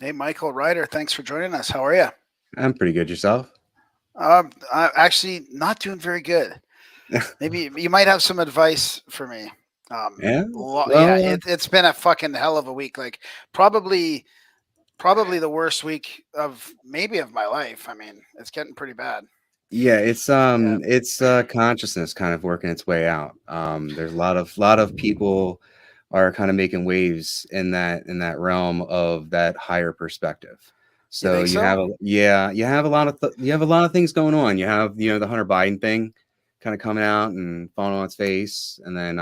Hey, Michael Reider, thanks for joining us. How are you? I'm pretty good. Yourself? I'm actually not doing very good. Maybe you might have some advice for me. Yeah. Yeah, Well, it's been a fucking hell of a week. Like probably probably the worst week of maybe of my life. I mean, it's getting pretty bad. yeah. Yeah, It's consciousness kind of working its way out. There's a lot of people are kind of making waves in that realm of that higher perspective. you So think you so? have you have a lot of you have a lot of things going on. You have the Hunter Biden thing kind of coming out and falling on its face, and then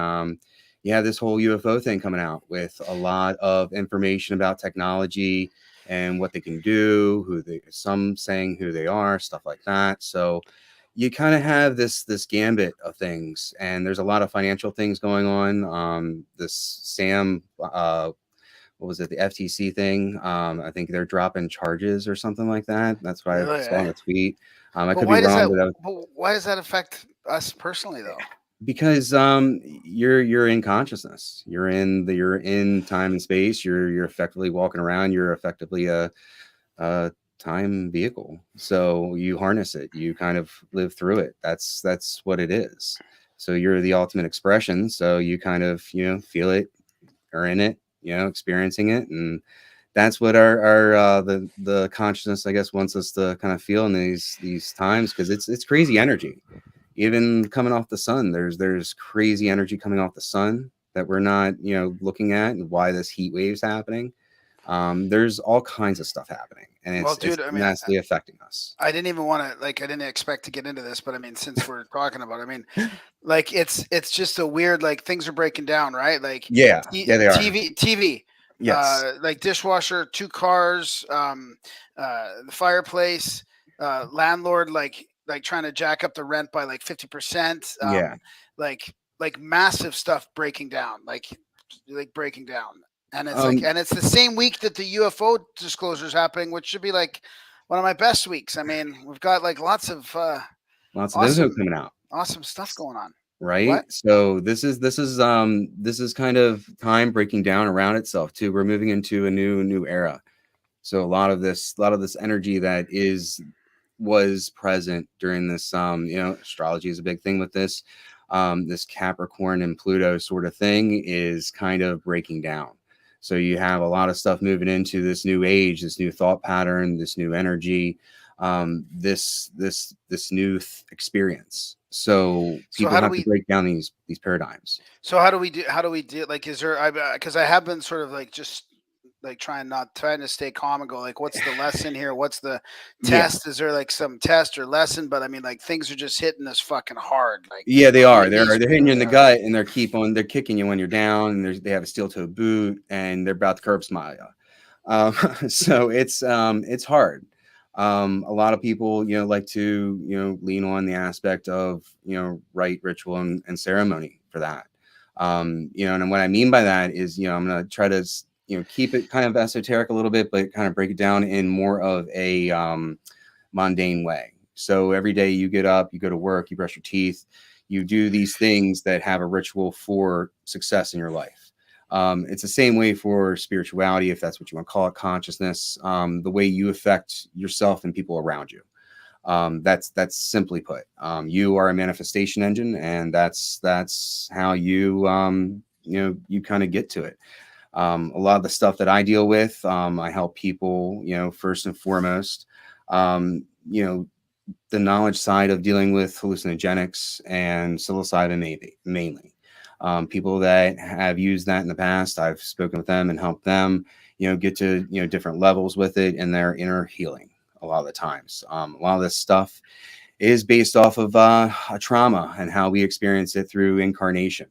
you have this whole UFO thing coming out with a lot of information about technology and what they can do, some saying who they are, stuff like that. So you kind of have this gambit of things, and there's a lot of financial things going on. This Sam, what was it, the FTC thing? I think they're dropping charges or something like that. That's what I Really? saw in a tweet. I But could be why does wrong, that? but But why does that affect us personally, though? because you're in consciousness, you're in time and space, you're effectively walking around, you're effectively a time vehicle, so you harness it, you kind of live through it. That's what it is. So you're the ultimate expression, so you kind of feel it, are in it, experiencing it. And that's what our the consciousness, I guess, wants us to kind of feel in these times, because it's crazy energy. Even coming off the sun, there's crazy energy coming off the sun that we're not looking at, and why this heat wave's happening. There's all kinds of stuff happening, and Well, it's dude, I mean, massively affecting us. I didn't even want to like. I didn't expect to get into this, but I mean, since we're talking about, it, I mean, like it's just a weird like things are breaking down, right? Like Yeah, yeah, they are. TV, Yes. like dishwasher, two cars, the fireplace, landlord like trying to jack up the rent by like 50%, Yeah. like massive stuff breaking down, like breaking down. And it's like, Um. and it's the same week that the UFO disclosure is happening, which should be like one of my best weeks. I mean, we've got like lots of Lots of info awesome, coming out. awesome stuff going on. Right. What? So this is kind of time breaking down around itself too. We're moving into a new era. So a lot of this energy that was present during this, astrology is a big thing with this. This Capricorn and Pluto sort of thing is kind of breaking down. So you have a lot of stuff moving into this new age, this new thought pattern, this new energy, this new experience. So So people how do have to we? break down these paradigms. So how do we do? How do we do? Like, is there? I because I have been sort of like just like trying to stay calm and go like, what's the lesson here? What's the Yeah. test? Is there like some test or lesson? But I mean, like things are just hitting us fucking hard. Like Yeah, they are. these. They're hitting you in the gut, and they're kicking you when you're down, and they have a steel toe boot, and they're about to curb smile you. So it's hard. A lot of people, like to, lean on the aspect of, rite, ritual, and ceremony for that. And what I mean by that is, I'm going to try to, keep it kind of esoteric a little bit, but kind of break it down in more of a mundane way. So every day you get up, you go to work, you brush your teeth, you do these things that have a ritual for success in your life. It's the same way for spirituality, if that's what you want to call it, consciousness, the way you affect yourself and people around you. That's simply put. You are a manifestation engine, and that's how you kind of get to it. A lot of the stuff that I deal with, I help people, first and foremost, the knowledge side of dealing with hallucinogenics and psilocybin, mainly. People that have used that in the past, I've spoken with them and helped them, get to, different levels with it in their inner healing. A lot of the times, a lot of this stuff is based off of a trauma and how we experience it through incarnation.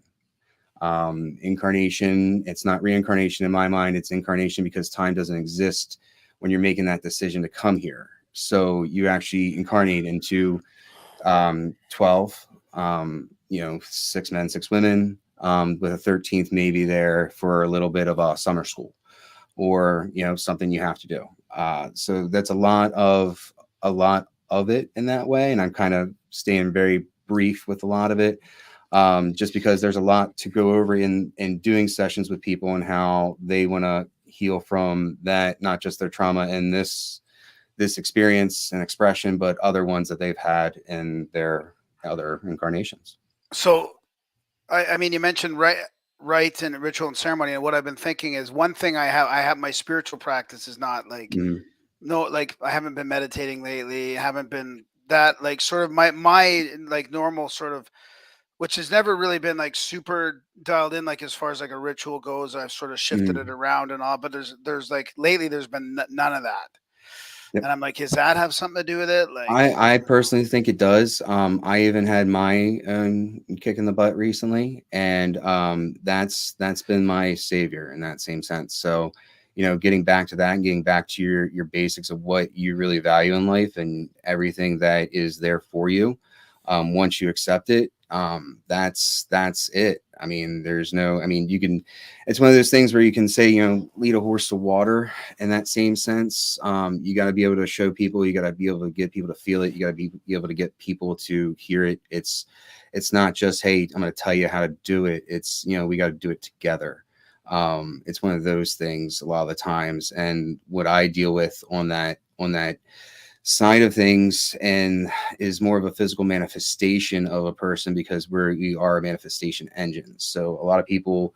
Incarnation, it's not reincarnation in my mind. It's incarnation because time doesn't exist when you're making that decision to come here. So you actually incarnate into 12, 6 men, 6 women, with a 13th maybe there for a little bit of a summer school, or something you have to do. So that's a lot of it in that way, and I'm kind of staying very brief with a lot of it, just because there's a lot to go over in doing sessions with people and how they want to heal from that, not just their trauma and this experience and expression, but other ones that they've had in their other incarnations. So, I mean, you mentioned rites and ritual and ceremony, and what I've been thinking is one thing I have my spiritual practice is not like Mhm. no, like I haven't been meditating lately, haven't been that like sort of my like normal sort of which has never really been like super dialed in like as far as like a ritual goes. I've sort of shifted it Mhm. around and all, but there's like lately there's been none of that. Yep. And I'm like, does that have something to do with it? Like, I personally think it does. I even had my own kick in the butt recently, and that's been my savior in that same sense. So, getting back to that and getting back to your basics of what you really value in life and everything that is there for you. Once you accept it, that's it. I mean, you can, it's one of those things where you can say, lead a horse to water in that same sense. You got to be able to show people, you got to be able to get people to feel it. You got to be able to get people to hear it. It's not just, hey, I'm going to tell you how to do it. It's, we got to do it together. It's one of those things a lot of the times. And what I deal with on that side of things and is more of a physical manifestation of a person, because we are manifestation engines. So a lot of people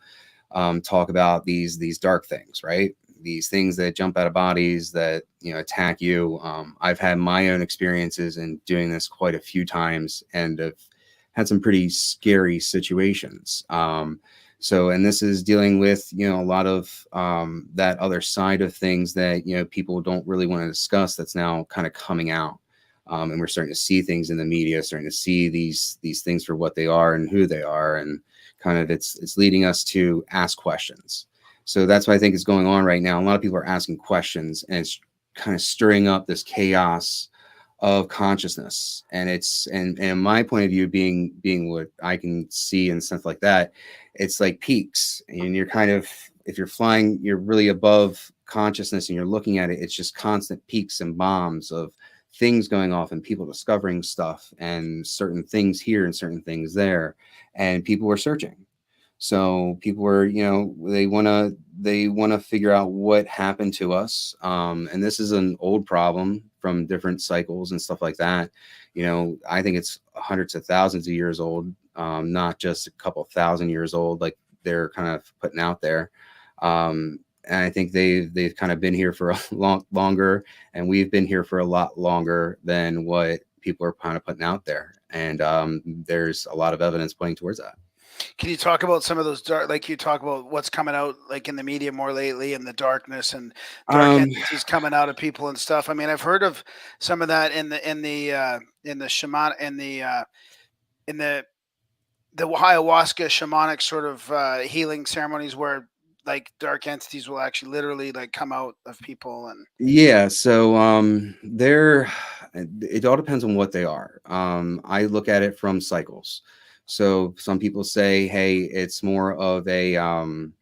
talk about these dark things, right? These things that jump out of bodies that attack you. I've had my own experiences in doing this quite a few times, and have had some pretty scary situations. And this is dealing with, a lot of that other side of things that, people don't really want to discuss, that's now kind of coming out. And we're starting to see things in the media, starting to see these things for what they are and who they are. And kind of it's leading us to ask questions. So that's what I think is going on right now. A lot of people are asking questions, and it's kind of stirring up this chaos of consciousness. And and my point of view, being what I can see and stuff like that, it's like peaks, and you're kind of, if you're flying, you're really above consciousness and you're looking at it, it's just constant peaks and bombs of things going off and people discovering stuff and certain things here and certain things there, and people are searching. So people are, they want to figure out what happened to us. And this is an old problem from different cycles and stuff like that. I think it's hundreds of thousands of years old, not just a couple thousand years old, like they're kind of putting out there. And I think they've kind of been here for a lot longer, and we've been here for a lot longer than what people are kind of putting out there. And there's a lot of evidence pointing towards that. can you talk about some of those dark, like you talk about what's coming out like in the media more lately, and the darkness and dark Um, entities coming out of people and stuff? I mean, I've heard of some of that in the shaman in the ayahuasca shamanic sort of healing ceremonies where like dark entities will actually literally like come out of people and Yeah, so it all depends on what they are. I look at it from cycles. So some people say, hey, it's more of an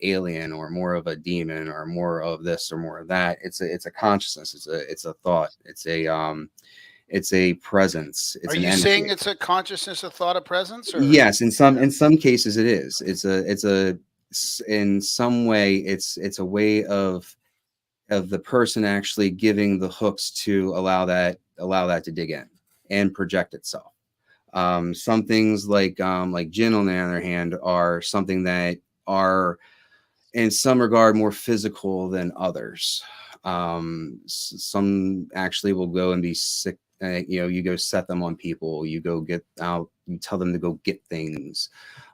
alien, or more of a demon, or more of this or more of that. It's a consciousness, it's a thought, it's a presence, are it's an you saying energy. it's a consciousness, a thought, of presence, or Yes, in some cases it is. In some way it's a way of the person actually giving the hooks to allow that to dig in and project itself. Some things like gin, on the other hand, are something that are in some regard more physical than others. Some actually will go and be sick. You go set them on people. You go get out. You tell them to go get things.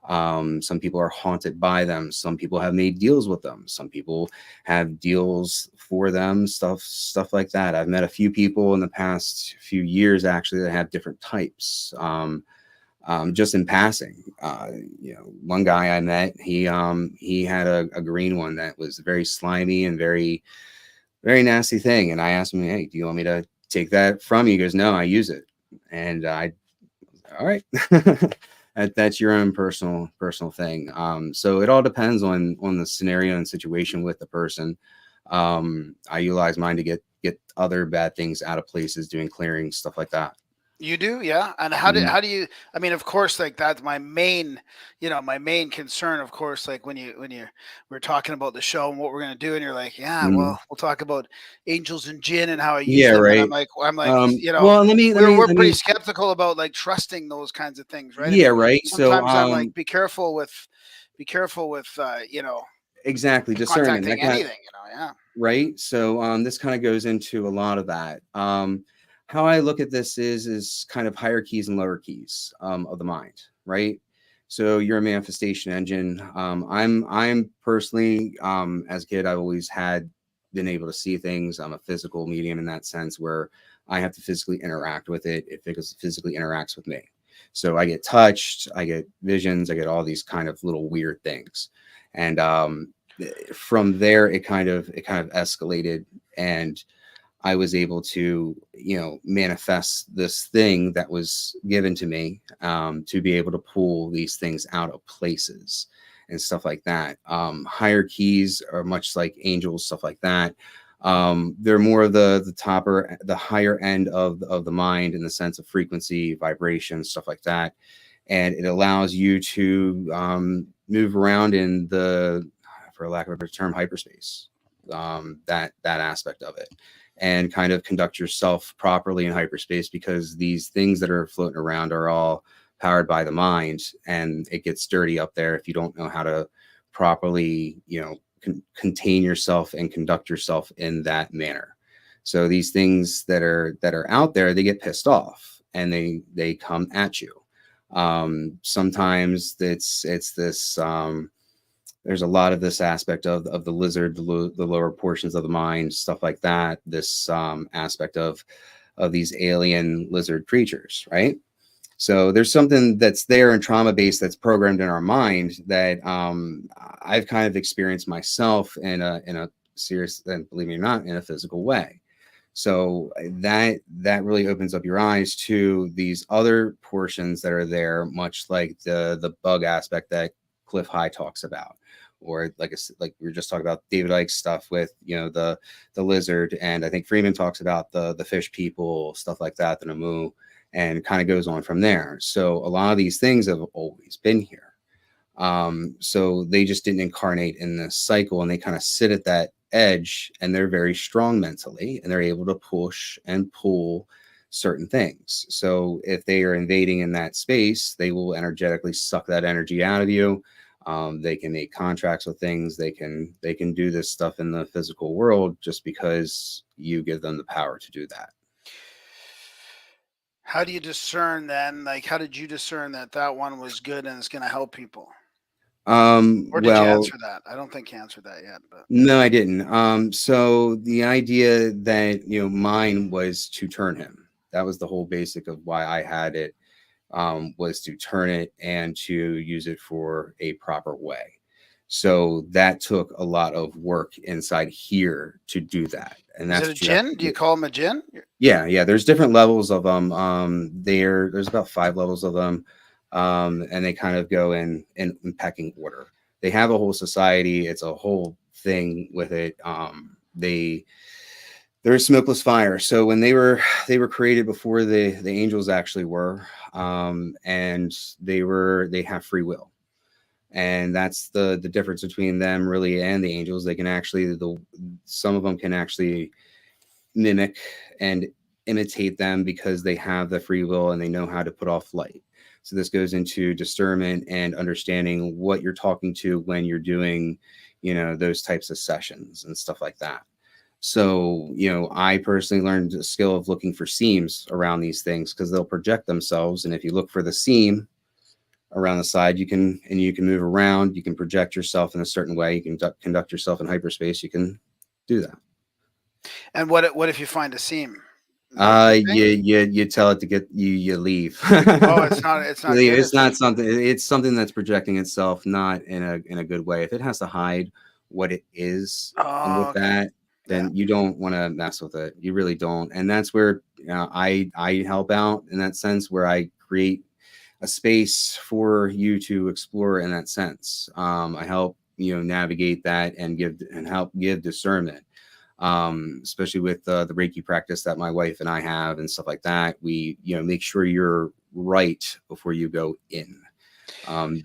Some people are haunted by them. Some people have made deals with them. Some people have deals for them. Stuff like that. I've met a few people in the past few years actually that have different types. Just in passing, one guy I met, he had a green one that was very slimy and very, very nasty thing. And I asked him, hey, do you want me to take that from you? He goes, no, I use it. And all right, that's your own personal thing. So it all depends on the scenario and situation with the person. I utilize mine to get other bad things out of places, doing clearing, stuff like that. You do, yeah. And Mhm. how do you? I mean, of course, like that's my main, my main concern. Of course, like when you we're talking about the show and what we're gonna do, and you're like, yeah, Mhm. well, we'll talk about Angels and Djinn and how I use Yeah, them, and right. I'm like, Well, let me let me we're let pretty me skeptical about like trusting those kinds of things, right? I yeah, mean, right. So sometimes I'm like, be careful with, exactly, discernment. contacting That kind of anything, yeah. right. So this kind of goes into a lot of that. How I look at this is kind of higher keys and lower keys of the mind, right? So you're a manifestation engine. I'm personally as a kid, I've always had been able to see things. I'm a physical medium in that sense where I have to physically interact with it. It physically interacts with me. So I get touched, I get visions, I get all these kind of little weird things. And from there it kind of escalated, and I was able to manifest this thing that was given to me, to be able to pull these things out of places and stuff like that. Higher keys are much like angels, stuff like that. They're more of the higher end of the mind in the sense of frequency, vibration, stuff like that, and it allows you to move around in the, for lack of a better term, hyperspace. That aspect of it, and kind of conduct yourself properly in hyperspace, because these things that are floating around are all powered by the mind, and it gets dirty up there if you don't know how to properly, contain yourself and conduct yourself in that manner. So these things that are out there, they get pissed off and they come at you. Sometimes it's this there's a lot of this aspect of the lizard, the lower portions of the mind, stuff like that, this aspect of these alien lizard creatures, right? So there's something that's there in trauma based, that's programmed in our mind, that I've kind of experienced myself in a serious, and believe me or not, in a physical way. So that really opens up your eyes to these other portions that are there, much like the bug aspect that Cliff High talks about, or like we were just talking about David Icke's stuff with the lizard, and I think Freeman talks about the fish people, stuff like that, the Namu, and kind of goes on from there. So a lot of these things have always been here. So they just didn't incarnate in this cycle, and they kind of sit at that edge, and they're very strong mentally, and they're able to push and pull certain things. So if they are invading in that space, they will energetically suck that energy out of you. They can make contracts with things. They can do this stuff in the physical world just because you give them the power to do that. How do you discern then? Like, how did you discern that that one was good and it's going to help people? Or did you Well, answer that? I don't think you answered that yet, but no, I didn't. So the idea that mine was to turn him. That was the whole basic of why I had it, was to turn it and to use it for a proper way. So that took a lot of work inside here to do that, and is that's it a what you have gin? to Do you do. call him a gin? Yeah, yeah. There's different levels of them. There's about 5 levels of them, and they kind of go in pecking order. They have a whole society. It's a whole thing with it. They're smokeless fire. So when they were created before the angels actually were, and they have free will, and that's the difference between them really and the angels. They can actually some of them can actually mimic and imitate them because they have the free will and they know how to put off light. So this goes into discernment and understanding what you're talking to when you're doing, those types of sessions and stuff like that. So, I personally learned the skill of looking for seams around these things because they'll project themselves. And if you look for the seam around the side, you can move around, you can project yourself in a certain way, you can conduct yourself in hyperspace, you can do that. And what if you find a seam? Is that a good thing? You tell it to get you. You leave. Oh, it's not You leave. good It's if it. not something. It's something that's projecting itself, not in a good way. If it has to hide what it is, and Oh, with okay. that, Yeah. then you don't want to mess with it. You really don't. And that's where I help out in that sense, where I create a space for you to explore in that sense. I help navigate that and help give discernment. especially with the Reiki practice that my wife and I have and stuff like that. We, make sure you're right before you go in.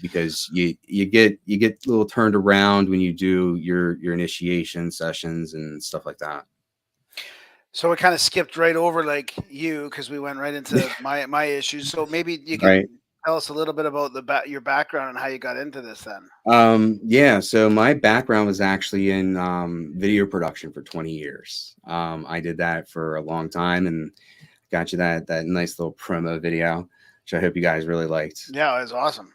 Because you get a little turned around when you do your initiation sessions and stuff like that. So we kind of skipped right over like you because we went right into my issues. So maybe you could Right. tell us a little bit about your background and how you got into this then. Yeah, so my background was actually in video production for 20 years. I did that for a long time and got you that nice little promo video, which I hope you guys really liked. Yeah, it was awesome.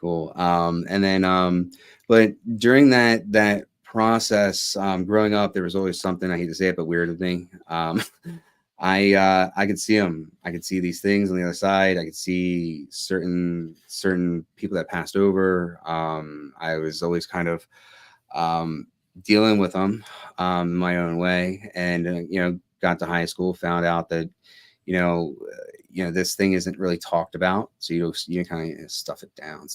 Cool. And then but during that process, growing up, there was always something, I hate to say it, but weird with me. I could see them. I could see these things on the other side. I could see certain people that passed over. I was always kind of dealing with them my own way, and got to high school, found out that this thing isn't really talked about, so you kind of stuff it down,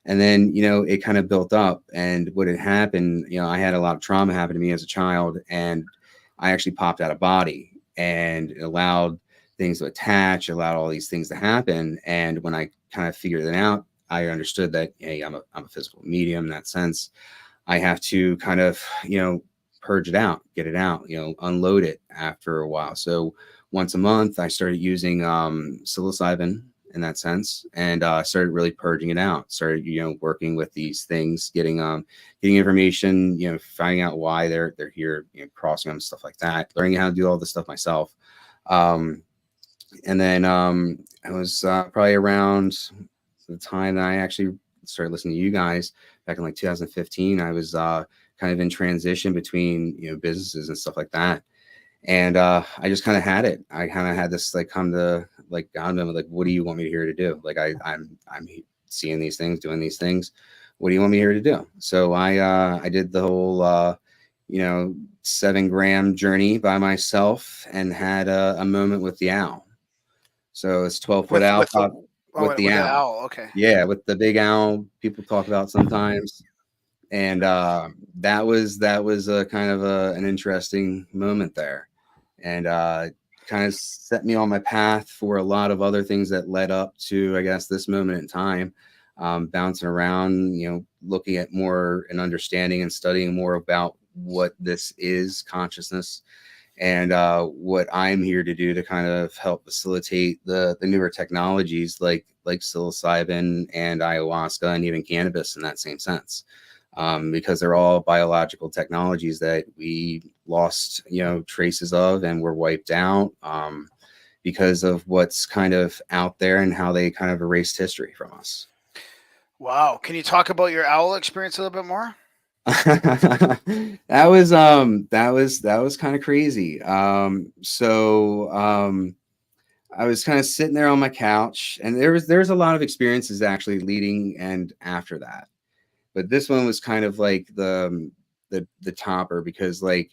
and then it kind of built up. And what had happened, I had a lot of trauma happen to me as a child, and I actually popped out of body, and it allowed things to attach, allowed all these things to happen. And when I kind of figured it out, I understood that, hey, I'm a physical medium in that sense. I have to kind of, purge it out, get it out, unload it after a while. So once a month, I started using psilocybin in that sense, and started really purging it out. Started, working with these things, getting information, finding out why they're here, crossing them, stuff like that, learning how to do all this stuff myself. And then I was probably around the time that I actually started listening to you guys back in like 2015. I was kind of in transition between businesses and stuff like that. And I just kind of had it. I kind of had this like come to like God, like, what do you want me here to do? Like I'm seeing these things, doing these things. What do you want me here to do? So I did the whole 7-gram journey by myself, and had a moment with the owl. So it's 12-foot owl with the with the owl. owl. Okay. Yeah, with the big owl people talk about sometimes. And that was a kind of an interesting moment there, and kind of set me on my path for a lot of other things that led up to, I guess, this moment in time. Bouncing around, looking at more and understanding and studying more about what this is, consciousness, and what I'm here to do to kind of help facilitate the newer technologies like psilocybin and ayahuasca and even cannabis in that same sense. Because they're all biological technologies that we lost, traces of, and were wiped out because of what's kind of out there and how they kind of erased history from us. Wow. Can you talk about your owl experience a little bit more? That was kind of crazy. I was kind of sitting there on my couch, and there's a lot of experiences actually leading and after that. But this one was kind of like the topper, because like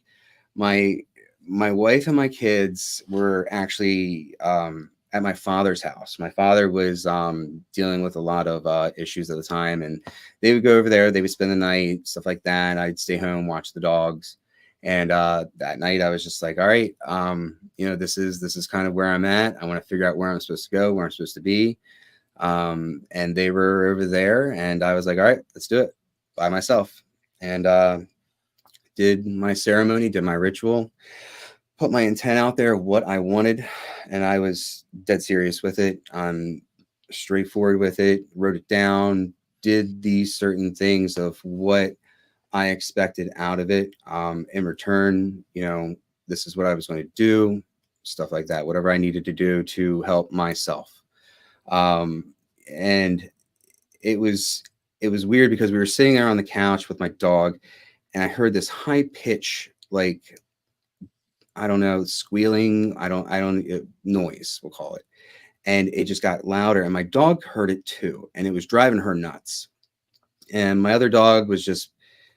my wife and my kids were actually at my father's house. My father was dealing with a lot of issues at the time, and they would go over there. They would spend the night, stuff like that. I'd stay home, watch the dogs. And that night I was just like, all right, this is kind of where I'm at. I want to figure out where I'm supposed to go, where I'm supposed to be. And they were over there, and I was like, all right, let's do it by myself. And did my ceremony, did my ritual, put my intent out there, what I wanted, and I was dead serious with it. I'm straightforward with it, wrote it down, did these certain things of what I expected out of it. In return, this is what I was going to do, stuff like that, whatever I needed to do to help myself. And it was weird, because we were sitting there on the couch with my dog, and I heard this high pitch, like, I don't know, squealing, noise, we'll call it. And it just got louder, and my dog heard it too, and it was driving her nuts. And my other dog was just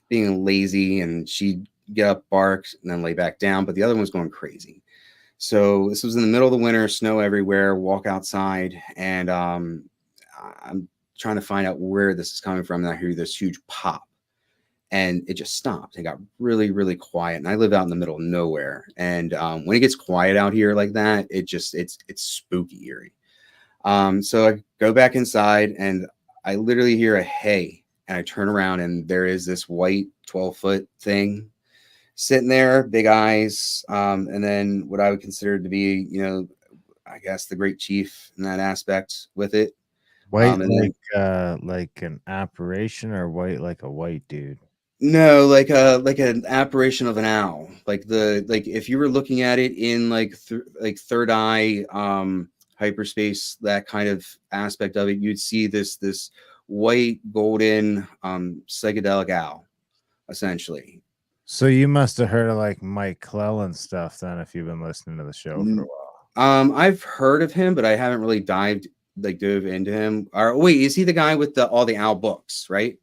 being lazy, and she'd get up, bark, and then lay back down, but the other one was going crazy. So this was in the middle of the winter, snow everywhere, walk outside, and I'm trying to find out where this is coming from, and I hear this huge pop. and it just stopped. It got really, really quiet. And I live out in the middle of nowhere. And when it gets quiet out here like that, it's spooky eerie. So I go back inside and I literally hear a hey, and I turn around and there is this white 12-foot thing sitting there, big eyes, and then what I would consider to be, I guess the great chief in that aspect with it. White And then like an apparition, or white like a white dude? no, like an apparition of an owl. Like if you were looking at it in like third eye, hyperspace, that kind of aspect of it, you'd see this white golden psychedelic owl, essentially. So you must have heard of like Mike Clellan stuff then, if you've been listening to the show for a while. I've heard of him, but I haven't really dove into him. Or wait, is he the guy with all the owl books, right?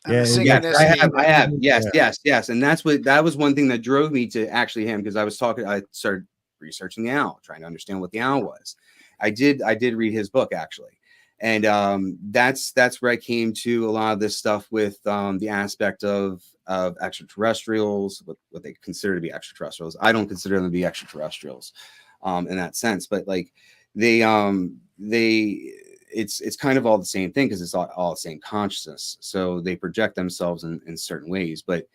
Yeah, Yes, I have. Yes, Yeah. yes. And that was one thing that drove me to actually him, because I started researching the owl, trying to understand what the owl was. I did read his book actually. And that's where I came to a lot of this stuff with the aspect of extraterrestrials, what they consider to be extraterrestrials. I don't consider them to be extraterrestrials in that sense, but like they it's kind of all the same thing, because it's all the same consciousness. So they project themselves in certain ways. But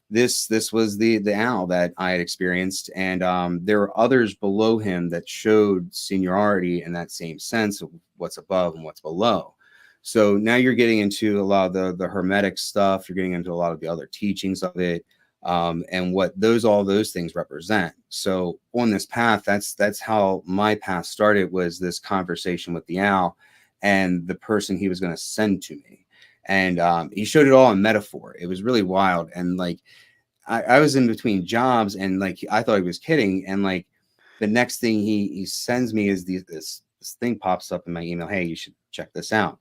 this was the owl that I had experienced, and there were others below him that showed seniority in that same sense of what's above and what's below. So now you're getting into a lot of the hermetic stuff. You're getting into a lot of the other teachings of it, and what all those things represent. So on this path, that's how my path started, was this conversation with the owl and the person he was going to send to me. And he showed it all in metaphor. It was really wild. And like, I was in between jobs, and like, I thought he was kidding. And like, the next thing he sends me is this thing pops up in my email. Hey, you should check this out.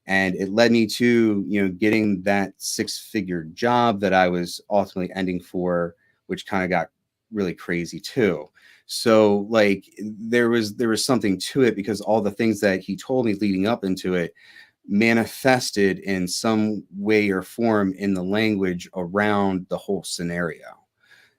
And it led me to, getting that 6-figure job that I was ultimately ending for, which kind of got really crazy too. So like, there was something to it, because all the things that he told me leading up into it manifested in some way or form in the language around the whole scenario.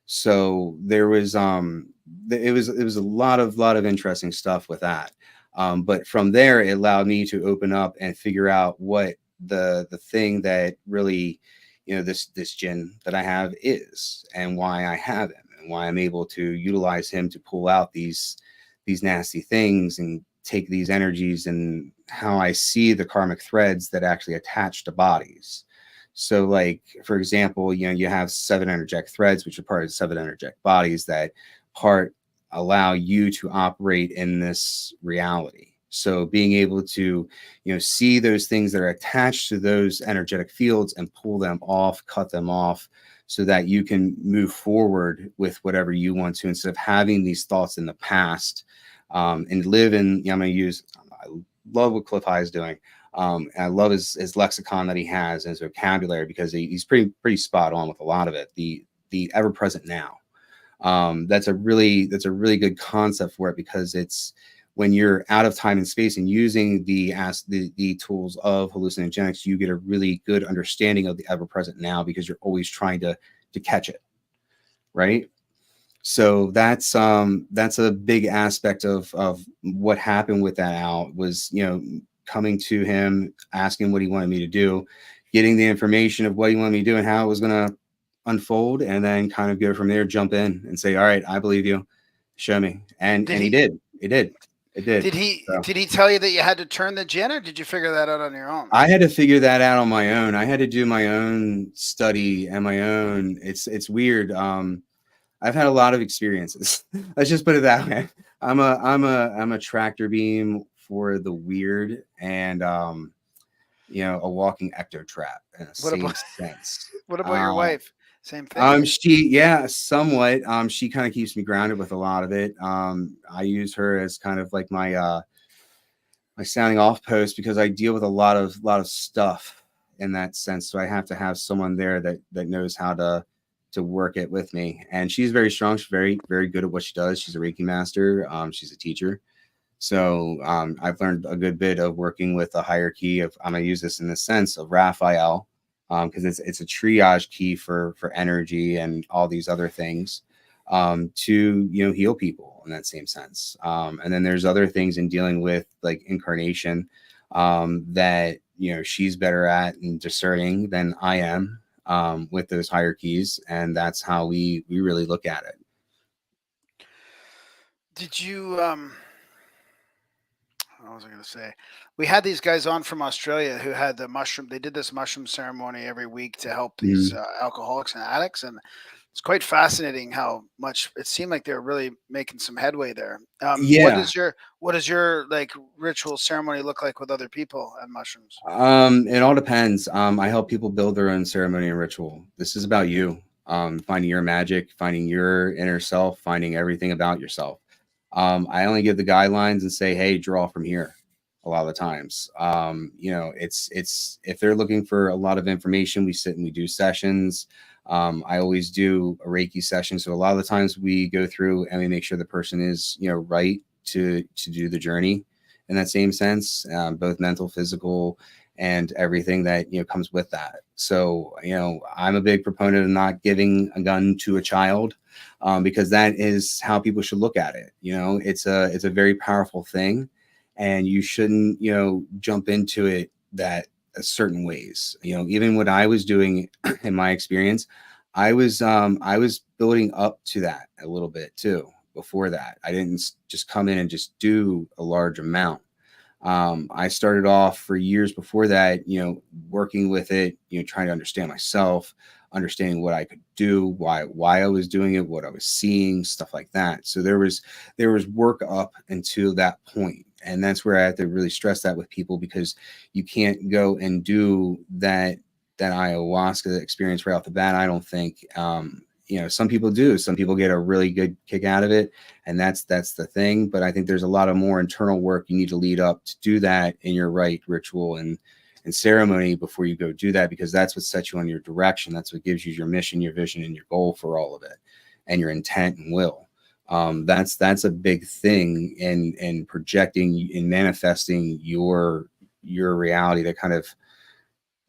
So there was it was a lot of interesting stuff with that. But from there, it allowed me to open up and figure out what the thing that really, this Djinn that I have is, and why I have him, and why I'm able to utilize him to pull out these nasty things and take these energies, and how I see the karmic threads that actually attach to bodies. So like, for example, you have 7 energetic threads, which are part of 7 energetic bodies that part allow you to operate in this reality. So being able to, see those things that are attached to those energetic fields and pull them off, cut them off, so that you can move forward with whatever you want to, instead of having these thoughts in the past, and live in, I love what Cliff High is doing. And I love his lexicon that he has and his vocabulary, because he's pretty spot on with a lot of it. The ever present now. That's a really good concept for it, because it's when you're out of time and space and using the tools of hallucinogenics, you get a really good understanding of the ever present now, because you're always trying to catch it, right? So that's a big aspect of what happened with that owl, was coming to him, asking what he wanted me to do, getting the information of what he wanted me to do and how it was going to unfold, and then kind of go from there, jump in and say, all right, I believe you, show me. And he did. It did. Did he tell you that you had to turn the Djinn, or did you figure that out on your own? I had to figure that out on my own. I had to do my own study and my own, it's weird. I've had a lot of experiences. Let's just put it that way. I'm a tractor beam for the weird, and a walking ecto trap in a sense. What about your wife? Same thing. Somewhat. She kind of keeps me grounded with a lot of it. I use her as kind of like my sounding off post, because I deal with a lot of stuff in that sense. So I have to have someone there that knows how to work it with me. And she's very strong. She's very, very good at what she does. She's a Reiki master. She's a teacher. So I've learned a good bit of working with a hierarchy of, I'm going to use this in the sense of Raphael, because it's a triage key for energy and all these other things, to heal people in that same sense. And then there's other things in dealing with like Incarnation, that she's better at and discerning than I am, with those hierarchies, and that's how we really look at it. Did you what was I going to say? We had these guys on from Australia who had the mushroom. They did this mushroom ceremony every week to help these alcoholics and addicts, and it's quite fascinating how much it seemed like they were really making some headway there. Yeah. What does your like ritual ceremony look like with other people and mushrooms? It all depends. I help people build their own ceremony and ritual. This is about you, finding your magic, finding your inner self, finding everything about yourself. I only give the guidelines and say, hey, draw from here. A lot of the times, it's if they're looking for a lot of information, we sit and we do sessions. I always do a Reiki session. So a lot of the times we go through and we make sure the person is, right to do the journey in that same sense, both mental, physical, and everything that, comes with that. So, I'm a big proponent of not giving a gun to a child, because that is how people should look at it. It's a very powerful thing, and you shouldn't, jump into it that certain ways. Even what I was doing in my experience, I was building up to that a little bit too. Before that, I didn't just come in and just do a large amount. I started off for years before that, working with it, trying to understand myself, understanding what I could do, why I was doing it, what I was seeing, stuff like that. So there was work up until that point. And that's where I have to really stress that with people, because you can't go and do that ayahuasca experience right off the bat. I don't think, some people do. Some people get a really good kick out of it, and that's the thing. But I think there's a lot of more internal work you need to lead up to do that in your right ritual and ceremony before you go do that, because that's what sets you on your direction. That's what gives you your mission, your vision, and your goal for all of it, and your intent and will. That's a big thing in projecting and manifesting your reality that kind of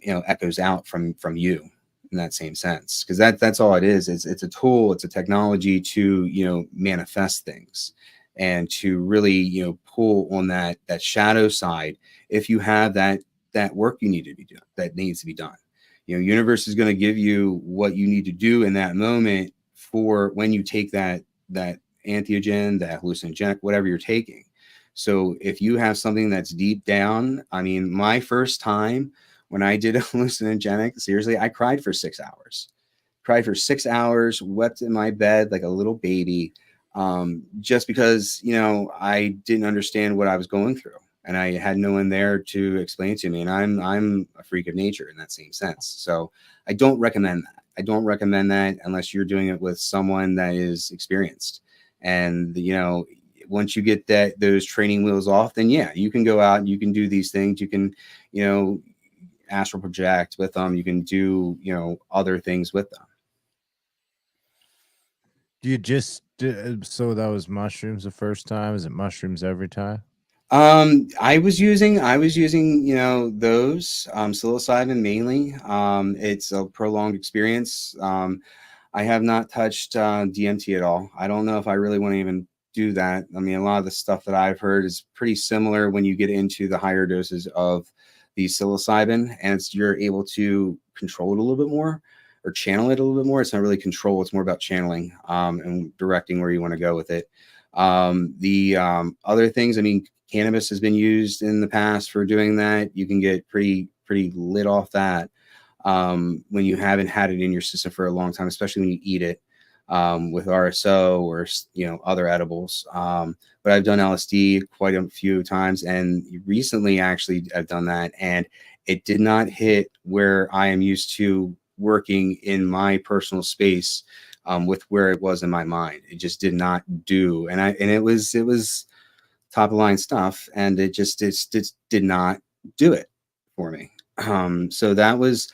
echoes out from you in that same sense, because that's all it is. It's a tool, it's a technology to manifest things, and to really pull on that shadow side if you have that work you need to be done, that needs to be done. Universe is going to give you what you need to do in that moment for when you take that entheogen, that hallucinogenic, whatever you're taking. So if you have something that's deep down, I mean, my first time when I did a hallucinogenic, seriously, I cried for 6 hours. Wept in my bed like a little baby, just because, I didn't understand what I was going through, and I had no one there to explain to me. And I'm a freak of nature in that same sense. So I don't recommend that. Unless you're doing it with someone that is experienced. And, once you get those training wheels off, then yeah, you can go out and you can do these things. You can, astral project with them. You can do, other things with them. Do you just so that was mushrooms the first time? Is it mushrooms every time? I was using, those, psilocybin mainly. It's a prolonged experience. I have not touched DMT at all. I don't know if I really want to even do that. I mean, a lot of the stuff that I've heard is pretty similar when you get into the higher doses of the psilocybin, and you're able to control it a little bit more, or channel it a little bit more. It's not really control, it's more about channeling, and directing where you want to go with it. The other things, I mean, cannabis has been used in the past for doing that. You can get pretty lit off that, when you haven't had it in your system for a long time, especially when you eat it, with RSO or other edibles. But I've done LSD quite a few times, and recently actually I've done that, and it did not hit where I am used to working in my personal space, with where it was in my mind. It just did not do, and it was top of line stuff, and it just did not do it for me. So that was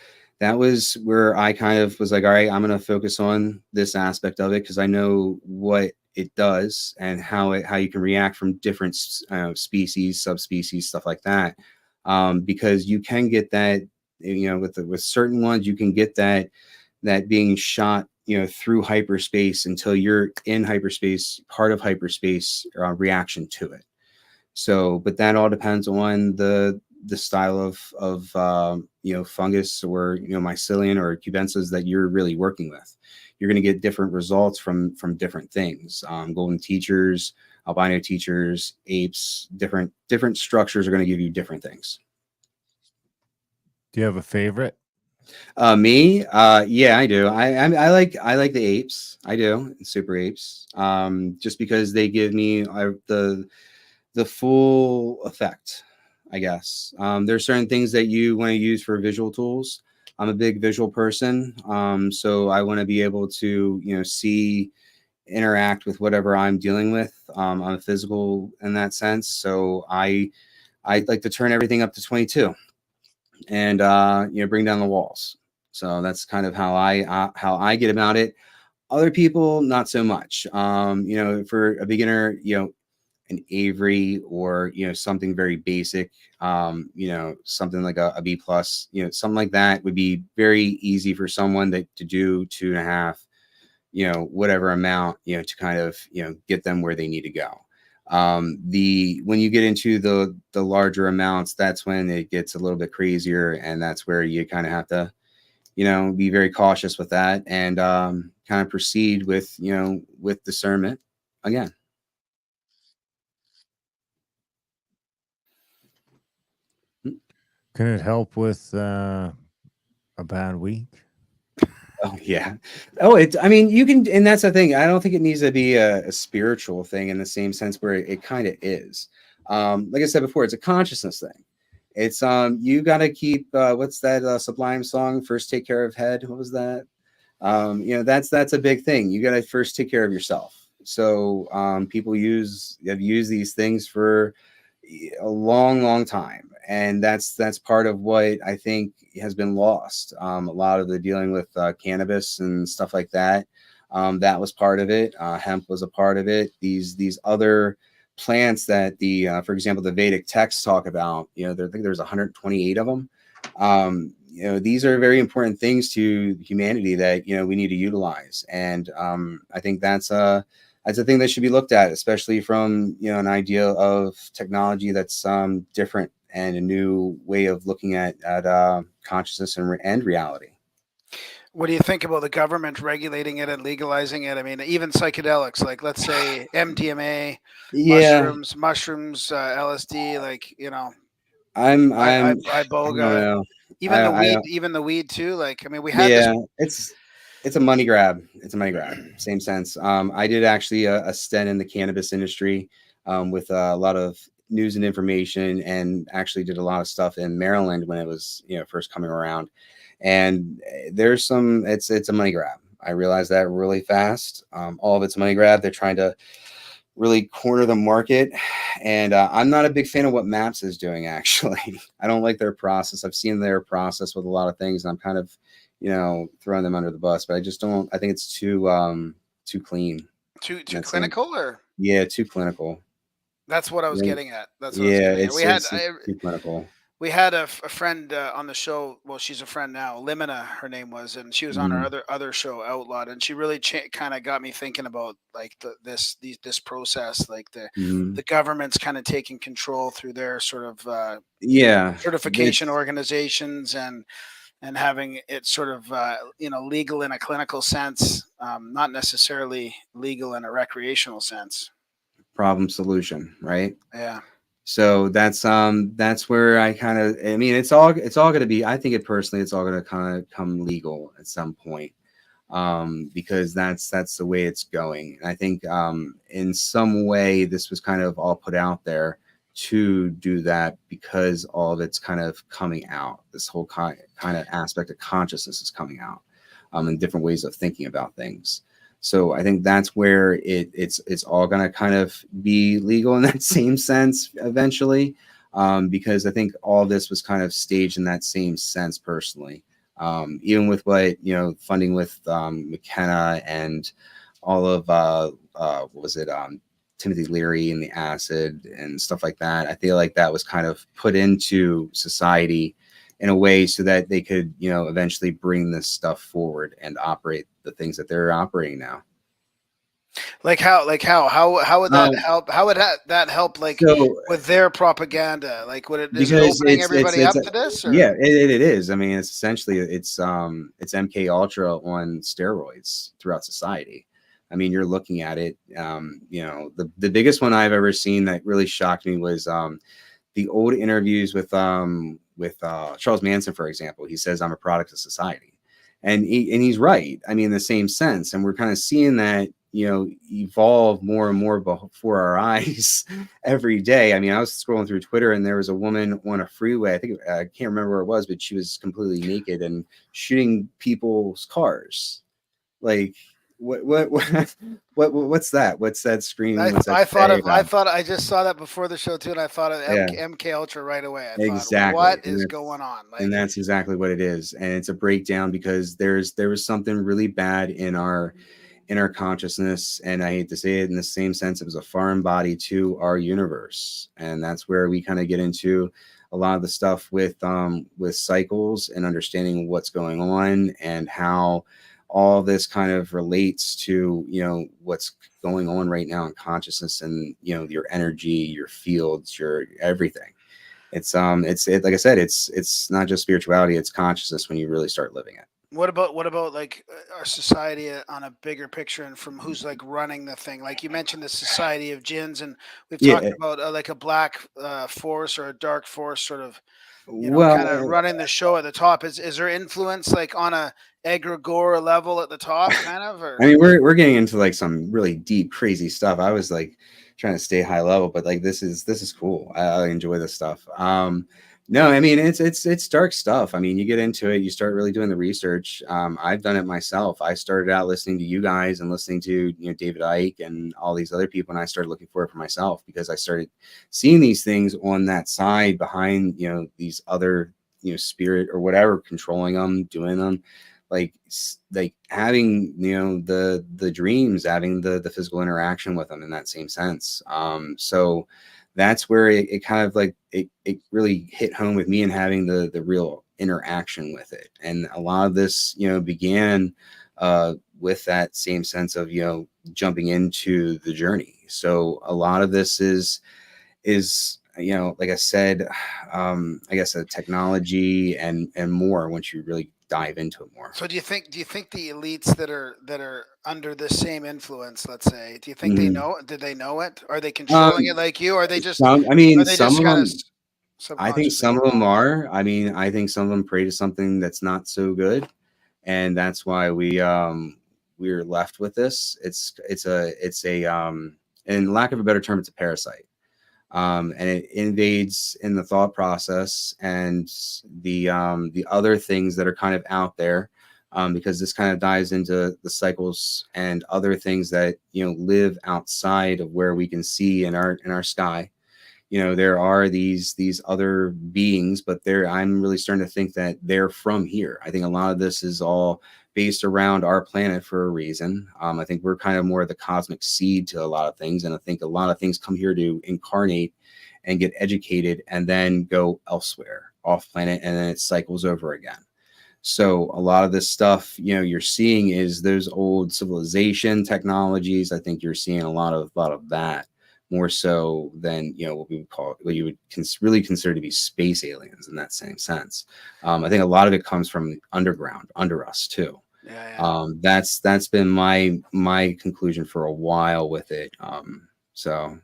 where I kind of was like, all right, I'm going to focus on this aspect of it, because I know what it does and how you can react from different species, subspecies, stuff like that. Because you can get that with certain ones, you can get that being shot, through hyperspace until you're in hyperspace, part of hyperspace, reaction to it. So, but that all depends on the style of fungus or mycelium or cubensis that you're really working with. You're going to get different results from different things. Golden teachers, albino teachers, apes, different structures are going to give you different things. Do you have a favorite? Me, yeah, I do. I like the apes. I do, super apes. Just because they give me the full effect, I guess. There's certain things that you want to use for visual tools. I'm a big visual person, so I want to be able to see, interact with whatever I'm dealing with on a physical in that sense. So I like to turn everything up to 22 and bring down the walls. So that's kind of how I get about it. Other people, not so much. For a beginner, an Avery or something very basic, something like a B plus, something like that would be very easy for someone to do 2.5, whatever amount, to kind of get them where they need to go. When you get into the larger amounts, that's when it gets a little bit crazier, and that's where you kind of have to be very cautious with that, and kind of proceed with with discernment again. Can it help with a bad week? Oh yeah. Oh, I mean, you can, and that's the thing. I don't think it needs to be a spiritual thing in the same sense where it kind of is. Like I said before, it's a consciousness thing. It's you got to keep what's that Sublime song? First, take care of head. What was that? That's a big thing. You got to first take care of yourself. So people have used these things for a long time, and that's part of what I think has been lost. A lot of the dealing with cannabis and stuff like that, that was part of it. Hemp was a part of it. These other plants that for example, the Vedic texts talk about, I think there's 128 of them. These are very important things to humanity that we need to utilize, and I think that's a thing that should be looked at, especially from an idea of technology that's different and a new way of looking at consciousness and reality. What do you think about the government regulating it and legalizing it? I mean, even psychedelics, like let's say MDMA, Yeah, mushrooms, LSD, I'm I don't iboga, know. I don't. even the weed too. Like, I mean, we had this. Yeah, it's a money grab. It's a money grab. Same sense. I did actually a stint in the cannabis industry with a lot of news and information, and actually did a lot of stuff in Maryland when it was first coming around. And there's it's a money grab. I realized that really fast. All of it's money grab. They're trying to really corner the market, and I'm not a big fan of what Maps is doing. Actually, I don't like their process. I've seen their process with a lot of things, and I'm kind of throwing them under the bus, but I just don't. I think it's too clean, too clinical, or too clinical. That's what I was getting at. That's what yeah, I was getting at. it's too clinical. We had a friend on the show. Well, she's a friend now. Limina, her name was, and she was on our other show, Outlawed, and she really kind of got me thinking about like this process, like the government's kind of taking control through their sort of certification organizations and having it sort of legal in a clinical sense, not necessarily legal in a recreational sense. Problem solution, right? Yeah. So that's where I mean, it's all going to be, I think it personally, it's all going to kind of come legal at some point, because that's the way it's going. And I think in some way this was kind of all put out there to do that, because all of it's kind of coming out. This whole kind of aspect of consciousness is coming out, and different ways of thinking about things. So I think that's where it's all going to kind of be legal in that same sense eventually, because I think all this was kind of staged in that same sense personally. Even with what funding with McKenna and all of what was it, Timothy Leary and the acid and stuff like that. I feel like that was kind of put into society in a way so that they could, you know, eventually bring this stuff forward and operate the things that they're operating now. How would that Um, help? How would that help, like, so with their propaganda? Like, is it because opening everybody up to this, or? yeah, it is. I mean, it's essentially it's MK Ultra on steroids throughout society. I mean, you're looking at it. You know, the biggest one I've ever seen that really shocked me was the old interviews with Charles Manson, for example. He says, "I'm a product of society," and he's right. I mean, in the same sense, and we're kind of seeing that, you know, evolve more and more before our eyes every day. I mean, I was scrolling through Twitter and there was a woman on a freeway. I think I can't remember where it was, but she was completely naked and shooting people's cars. Like, what's that? What's that screaming? What's that say I about? thought I just saw that before the show too, and I thought of Yeah, MK Ultra right away. I thought, exactly. what is going on? And Like, that's exactly what it is. And it's a breakdown because there was something really bad in our consciousness, and I hate to say it, in the same sense, it was a foreign body to our universe. And that's where we kind of get into a lot of the stuff with cycles and understanding what's going on and how all this kind of relates to, you know, what's going on right now in consciousness and, you know, your energy, your fields, your everything. It's like I said, it's not just spirituality, it's consciousness when you really start living it. what about like our society, on a bigger picture, and from who's like running the thing? Like you mentioned, the Society of Jinns, and we've talked Yeah. about like a black force or a dark force, sort of, kind of Well, running the show at the top. Is there influence, like, on a egregore level at the top, kind of, or? I mean, we're getting into like some really deep, crazy stuff. I was like trying to stay high level, but like this is cool. I enjoy this stuff. No, I mean it's dark stuff. I mean, you get into it, you start really doing the research. I've done it myself. I started out listening to you guys and listening to, you know, David Icke and all these other people, and I started looking for it for myself because I started seeing these things on that side behind, you know, these other, you know, spirit or whatever controlling them, doing them, like having, you know, the dreams, having the physical interaction with them in that same sense. So that's where it kind of like it really hit home with me, and having the real interaction with it. And a lot of this, you know, began with that same sense of, you know, jumping into the journey. So a lot of this is, you know, like I said, I guess a technology and more once you really dive into it more. So do you think the elites that are under the same influence, let's say, do you think they Mhm. know? Did they know it? Are they controlling it Um, like you? Or I mean, are they some just of kind of them, I think subconsciously? some of them are. I mean, I think some of them pray to something that's not so good, and that's why we're left with this. It's a in lack of a better term, it's a parasite. And it invades in the thought process and the other things that are kind of out there, because this kind of dives into the cycles and other things that, you know, live outside of where we can see in our sky. You know, there are these other beings, but I'm really starting to think that they're from here. I think a lot of this is all based around our planet for a reason. I think we're kind of more of the cosmic seed to a lot of things, and I think a lot of things come here to incarnate and get educated and then go elsewhere off planet, and then it cycles over again. So a lot of this stuff, you know, you're seeing is those old civilization technologies. I think you're seeing a lot of that, more so than, you know, what we would call, what you would really consider to be space aliens in that same sense. I think a lot of it comes from underground, under us too. Yeah, yeah. That's been my conclusion for a while with it. So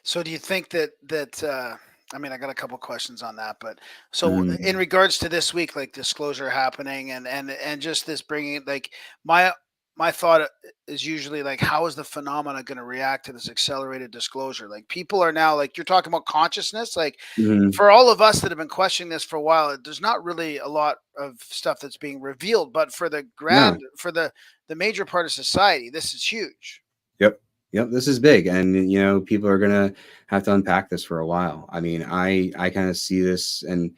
So do you think that I mean, I got a couple questions on that, but so in mm, regards to this week, like disclosure happening, and just this bringing it, like, my my thought is usually like, how is the phenomena going to react to this accelerated disclosure? Like, people are now, like, you're talking about consciousness, like, mhm. for all of us that have been questioning this for a while, there's not really a lot of stuff that's being revealed, but for No. the major part of society, this is huge. Yep. Yep. This is big. And, you know, people are going to have to unpack this for a while. I mean, I kind of see this, and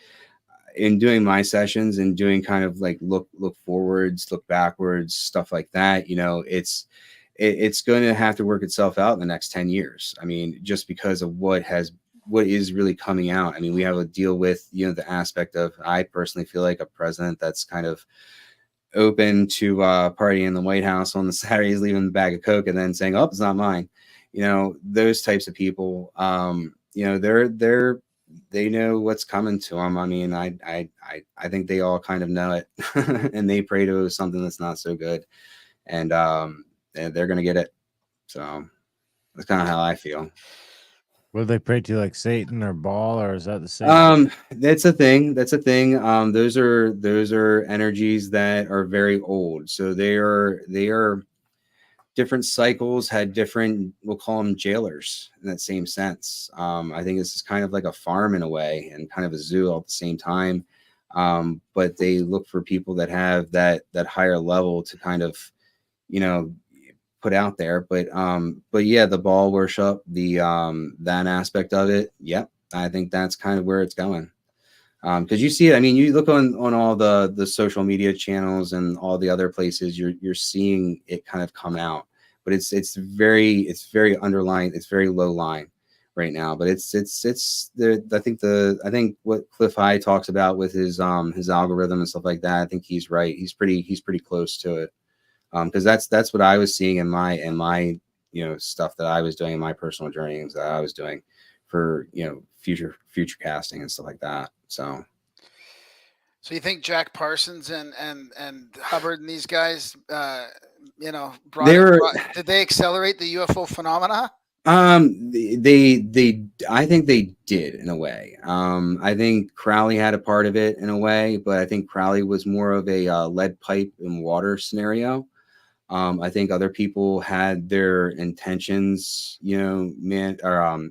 in doing my sessions and doing kind of like look forwards, look backwards, stuff like that, you know, it's going to have to work itself out in the next 10 years. I mean, just because of what has what is really coming out. I mean, we have to deal with, you know, the aspect of, I personally feel like a president that's kind of open to partying in the White House on the Saturdays, leaving the bag of Coke and then saying, "Oh, it's not mine." You know, those types of people. You know, they know what's coming to them. I mean, I think they all kind of know it, and they pray to something that's not so good, and they're gonna get it. So that's kind of how I feel. Would they pray to like Satan or Baal, or is that the same? That's a thing. That's a thing. Those are energies that are very old. So they are different cycles had different, we'll call them jailers in that same sense. I think this is kind of like a farm in a way and kind of a zoo all at the same time. But they look for people that have that higher level to kind of, you know, put out there. But yeah, the ball worship, the that aspect of it, yep, I think that's kind of where it's going. Because you see it, I mean, you look on all the social media channels and all the other places, you're seeing it kind of come out, but it's very underlying, it's very low line right now. But it's there. I think what Cliff High talks about with his algorithm and stuff like that, I think he's right. He's pretty close to it. Because that's what I was seeing in my you know, stuff that I was doing in my personal journeys that I was doing for, you know, future casting and stuff like that. So So you think Jack Parsons and Hubbard and these guys, you know, did they accelerate the UFO phenomena? They I think they did in a way. I think Crowley had a part of it in a way, but I think Crowley was more of a lead pipe and water scenario. I think other people had their intentions, you know,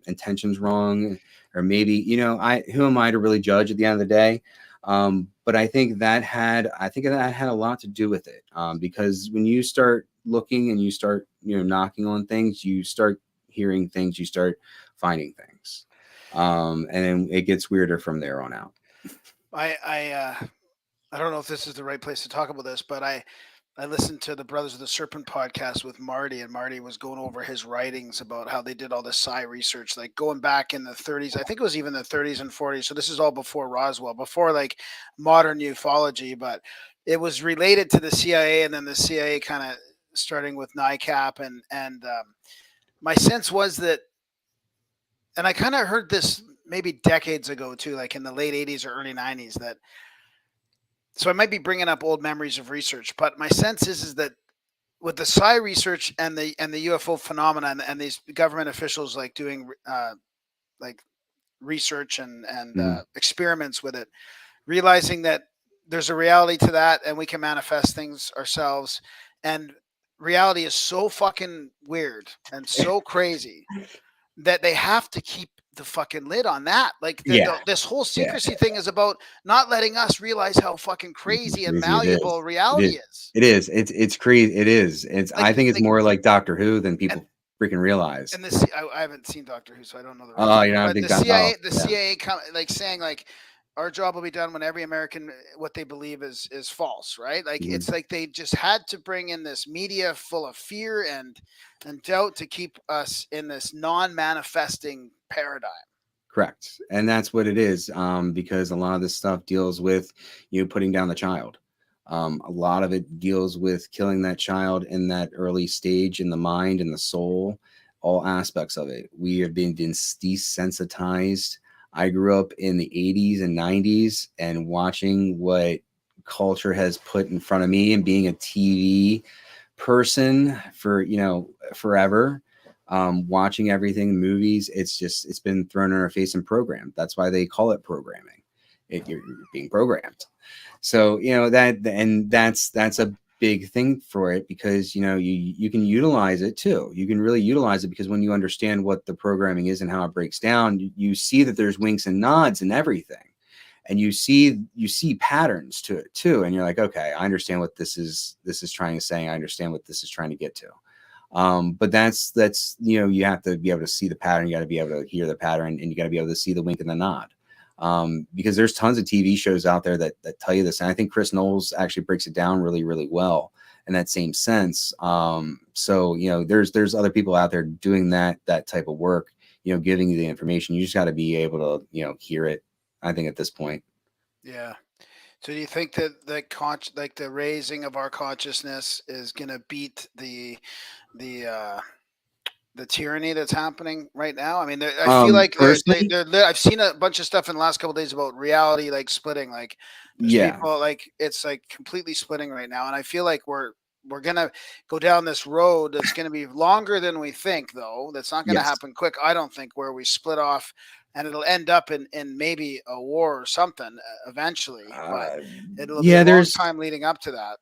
intentions wrong, or maybe, you know, who am I to really judge at the end of the day? But I think that had a lot to do with it. Because when you start looking and you start, you know, knocking on things, you start hearing things, you start finding things. And then it gets weirder from there on out. I don't know if this is the right place to talk about this, but I listened to the Brothers of the Serpent podcast with Marty, and Marty was going over his writings about how they did all this psi research, like going back in the 30s. I think it was even the 30s and 40s. So this is all before Roswell, before like modern ufology, but it was related to the CIA, and then the CIA kind of starting with NICAP, and my sense was that, and I kind of heard this maybe decades ago too, like in the late 80s or early 90s, that, so I might be bringing up old memories of research, but my sense is that with the psi research and the UFO phenomena, and these government officials like doing like research and experiments with it, realizing that there's a reality to that and we can manifest things ourselves, and reality is so fucking weird and so crazy that they have to keep the fucking lid on that. Like this whole secrecy thing is about not letting us realize how fucking crazy and malleable reality is. It is. It's crazy. It is. It's. Like, I think it's more like Doctor Who than people freaking realize. And I haven't seen Doctor Who, so I don't know. You know, the CIA like saying like, our job will be done when every American, what they believe is false, right? Like it's like they just had to bring in this media full of fear and doubt to keep us in this non-manifesting paradigm. Correct. And that's what it is. Because a lot of this stuff deals with you putting down the child. A lot of it deals with killing that child in that early stage in the mind and the soul, all aspects of it. We have been desensitized. I grew up in the 80s and 90s and watching what culture has put in front of me, and being a TV person for, you know, forever, watching everything, movies, it's been thrown in our face and programmed. That's why they call it programming. You're being programmed. So, you know, that's a big thing for it, because, you know, you can utilize it too. You can really utilize it, because when you understand what the programming is and how it breaks down, you see that there's winks and nods and everything, and you see patterns to it too, and you're like, okay, I understand what this is trying to say. I understand what this is trying to get to. But that's you know, you have to be able to see the pattern, you got to be able to hear the pattern, and you got to be able to see the wink and the nod. Because there's tons of TV shows out there that tell you this. And I think Chris Knowles actually breaks it down really, really well in that same sense. So, you know, there's other people out there doing that type of work, giving you the information. You just got to be able to, hear it. I think at this point. Yeah. So do you think that like the raising of our consciousness is going to beat the the tyranny that's happening right now? I mean, I feel like Personally, I've seen a bunch of stuff in the last couple of days about reality like splitting. Like there's yeah, people like it's like completely splitting right now, and I feel like we're gonna go down this road that's gonna be longer than we think, though. That's not gonna yes, happen quick, I don't think, where we split off and it'll end up in maybe a war or something eventually, but uh, it'll be a yeah. long There's time leading up to that.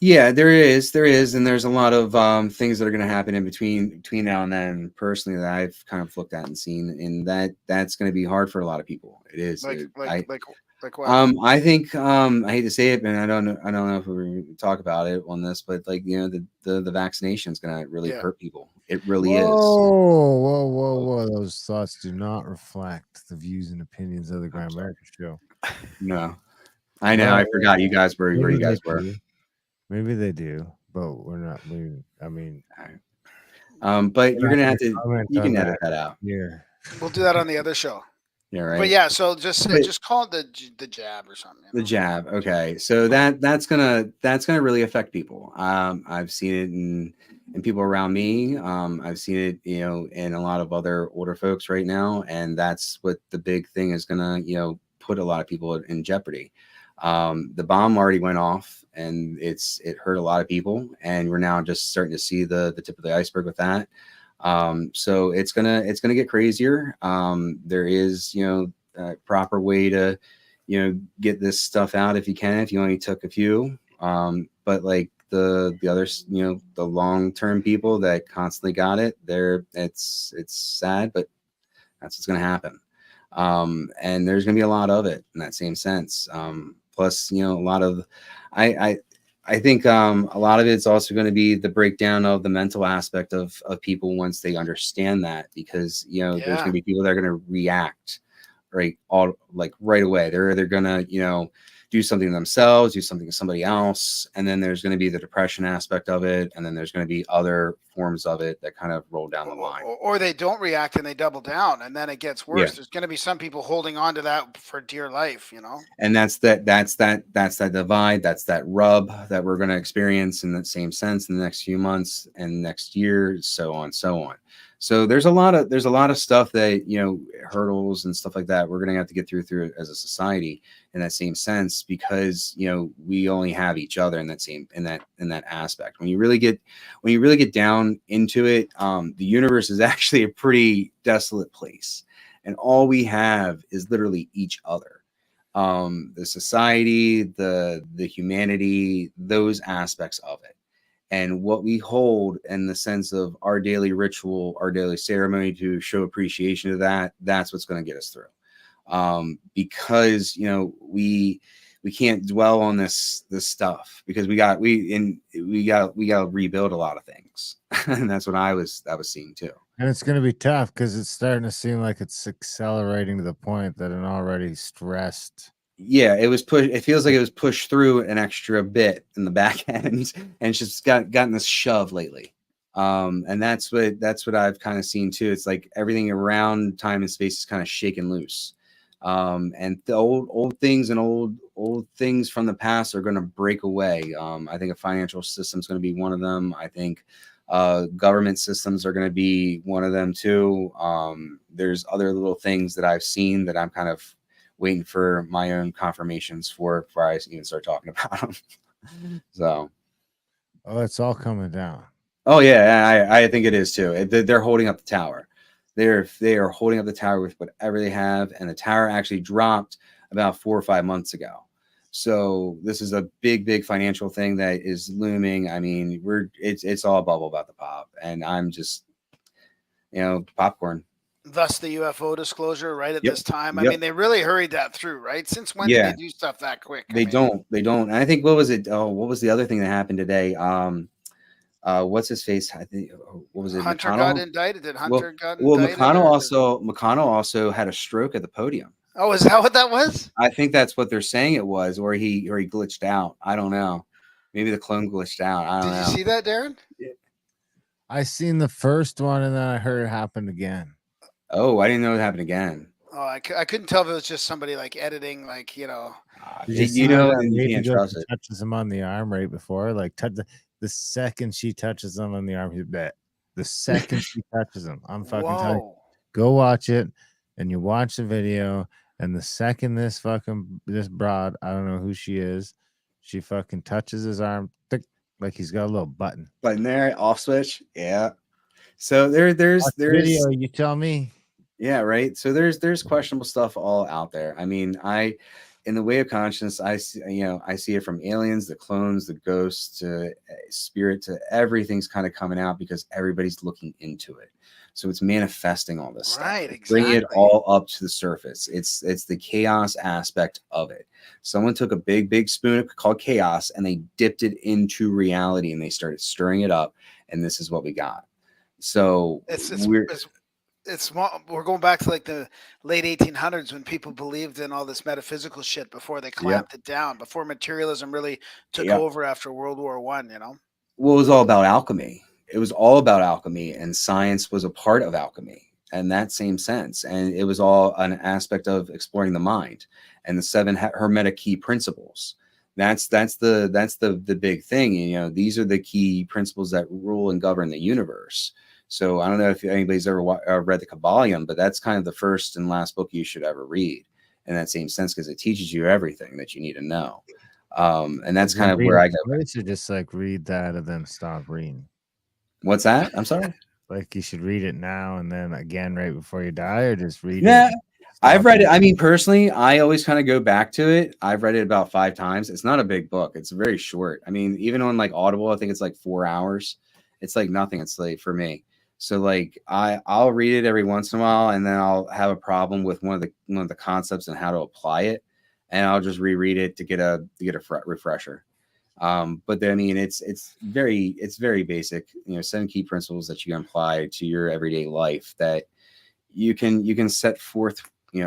Yeah, there is, and there's a lot of things that are going to happen in between now and then. Personally, that I've kind of looked at and seen, and that's going to be hard for a lot of people. It is. Like like I like like what? I think I hate to say it, and I don't know if we talk about it on this, but like the vaccination is going to really Yeah. hurt people. It really is. Whoa! Those thoughts do not reflect the views and opinions of the I'm sorry. Grimerican show. No, I know. I forgot you guys were where you Maybe they guys were. do. Maybe they do, but we're not. I mean, But you're gonna have to. comment You on can edit that out. here. We'll do that on the other show. Yeah, But right. yeah, so just But- just call it the jab or something. The jab. Okay. So that's gonna really affect people. I've seen it in people around me. I've seen it, in a lot of other older folks right now. And that's what the big thing is gonna, put a lot of people in jeopardy. The bomb already went off and it hurt a lot of people. And we're now just starting to see the tip of the iceberg with that. So it's gonna get crazier. There is, a proper way to, get this stuff out if you can, if you only took a few. But like the others, the long-term people that constantly got it, it's sad, but that's what's going to happen. And there's going to be a lot of it in that same sense. Plus, a lot of, I think a lot of it's also going to be the breakdown of the mental aspect of people once they understand that, because, there's going to be people that are going to react right away. They're either gonna do something themselves, do something to somebody else, and then there's going to be the depression aspect of it, and then there's going to be other forms of it that kind of roll down the line, or they don't react and they double down, and then it gets worse. Yeah. There's going to be some people holding on to that for dear life, and that's that divide, that's that rub that we're going to experience in that same sense in the next few months and next year, so on. So there's a lot of stuff that, hurdles and stuff like that we're going to have to get through as a society in that same sense, because, we only have each other in that aspect. When you really get down into it, the universe is actually a pretty desolate place, and all we have is literally each other. The society, the humanity, those aspects of it. And what we hold in the sense of our daily ritual, our daily ceremony to show appreciation to that's what's going to get us through. Because we can't dwell on this stuff, because we got to rebuild a lot of things. And that's what I was seeing too. And it's going to be tough because it's starting to seem like it's accelerating to the point that an already stressed. Yeah, it was pushed. It feels like it was pushed through an extra bit in the back end, and it's just gotten this shove lately. And that's what I've kind of seen too. It's like everything around time and space is kind of shaken loose. And the old things and old things from the past are going to break away. I think a financial system is going to be one of them. I think government systems are going to be one of them too. There's other little things that I've seen that I'm kind of waiting for my own confirmations for before I even start talking about them. So, it's all coming down. Oh yeah, I think it is too. They're holding up the tower. They are holding up the tower with whatever they have, and the tower actually dropped about 4 or 5 months ago. So this is a big financial thing that is looming. I mean, it's all bubble about the pop, and I'm just popcorn. Thus the UFO disclosure right at Yep. this time. Yep. I mean, they really hurried that through, right? Since when did they do stuff that quick? They don't. And I think what was the other thing that happened today? What's his face? I think what was it? Hunter McConnell got indicted. Did Hunter got well, indicted? McConnell also had a stroke at the podium. Oh, is that what that was? I think that's what they're saying it was, or he glitched out. I don't know. Maybe the clone glitched out. I don't know. Did you see that, Darren? I seen the first one, and then I heard it happen again. Oh, I didn't know it happened again. Oh, I couldn't tell if it was just somebody like editing, like, you know. Did you see You how know, that and you lady can't goes trust and it. touches him on the arm right before? Like, the second she touches him on the arm, he's bet. The second she touches him, I'm fucking telling you. Whoa. Go watch it, and you watch the video, and the second this broad, I don't know who she is, she fucking touches his arm, like he's got a little button. But in there, off switch, yeah. So Watch the video, you tell me. yeah, right. So there's questionable stuff all out there. I mean, in the way of conscience, I see, I see it from aliens, the clones, the ghosts, to spirit, to everything's kind of coming out because everybody's looking into it. So it's manifesting all this stuff. Right, It's bringing it exactly. all up to the surface. It's the chaos aspect of it. Someone took a big spoon called chaos and they dipped it into reality and they started stirring it up, and this is what we got. So we're going back to like the late 1800s when people believed in all this metaphysical shit before they clamped it down, before materialism really took over after World War I, you know? Well, it was all about alchemy. It was all about alchemy, and science was a part of alchemy in that same sense. And it was all an aspect of exploring the mind and the 7 hermetic key principles. That's the big thing. You know, these are the key principles that rule and govern the universe. So I don't know if anybody's ever read the Kabbalion, but that's kind of the first and last book you should ever read in that same sense, because it teaches you everything that you need to know. And that's kind of where I go. You should just like read that and then stop reading. What's that? I'm sorry. Like you should read it now and then again right before you die, or just read it. Yeah, I've read it. I mean, personally, I always kind of go back to it. I've read it about 5 times. It's not a big book. It's very short. I mean, even on like Audible, I think it's like 4 hours. It's like nothing. It's like for me. So like I'll read it every once in a while, and then I'll have a problem with one of the concepts and how to apply it, and I'll just reread it to get a refresher. But then, I mean, it's very basic. 7 key principles that you can apply to your everyday life that you can set forth.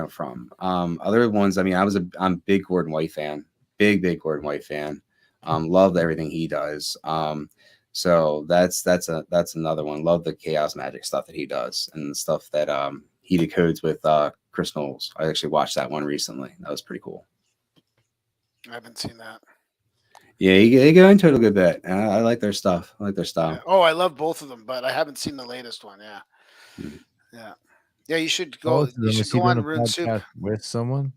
From other ones. I mean, I'm a big Gordon White fan. Big Gordon White fan. Love everything he does. So that's another one. Love the chaos magic stuff that he does and the stuff that he decodes with Chris Knowles. I actually watched that one recently. That was pretty cool. I haven't seen that. Yeah, they go into it a good bit. I like their stuff. I like their style. Yeah. Oh, I love both of them, but I haven't seen the latest one. Yeah. Mm-hmm. Yeah, you should go. You should go on Rune Soup with someone.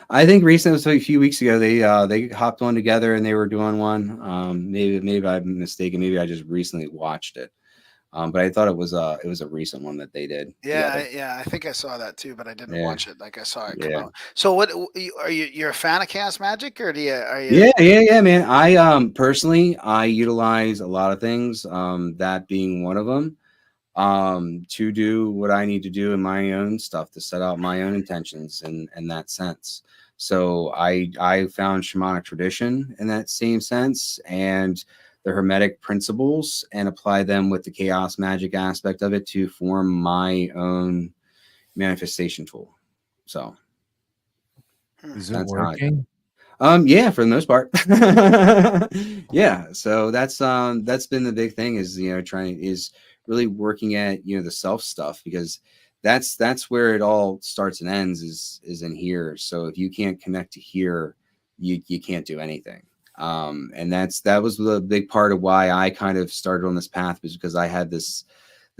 I think recently, it was like a few weeks ago, they hopped on together and they were doing one. Maybe I'm mistaken. Maybe I just recently watched it. But I thought it was a recent one that they did. Yeah, I think I saw that too, but I didn't watch it. Like I saw it come out. So what you're a fan of chaos magic, or are you? Yeah, man. I personally I utilize a lot of things. That being one of them. To do what I need to do in my own stuff, to set out my own intentions in that sense. So I found shamanic tradition in that same sense and the hermetic principles and apply them with the chaos magic aspect of it to form my own manifestation tool. So is it working? Yeah, for the most part. Yeah. So that's been the big thing is, is really working at, the self stuff, because that's where it all starts and ends is in here. So if you can't connect to here, you can't do anything. And that was the big part of why I kind of started on this path, was because I had this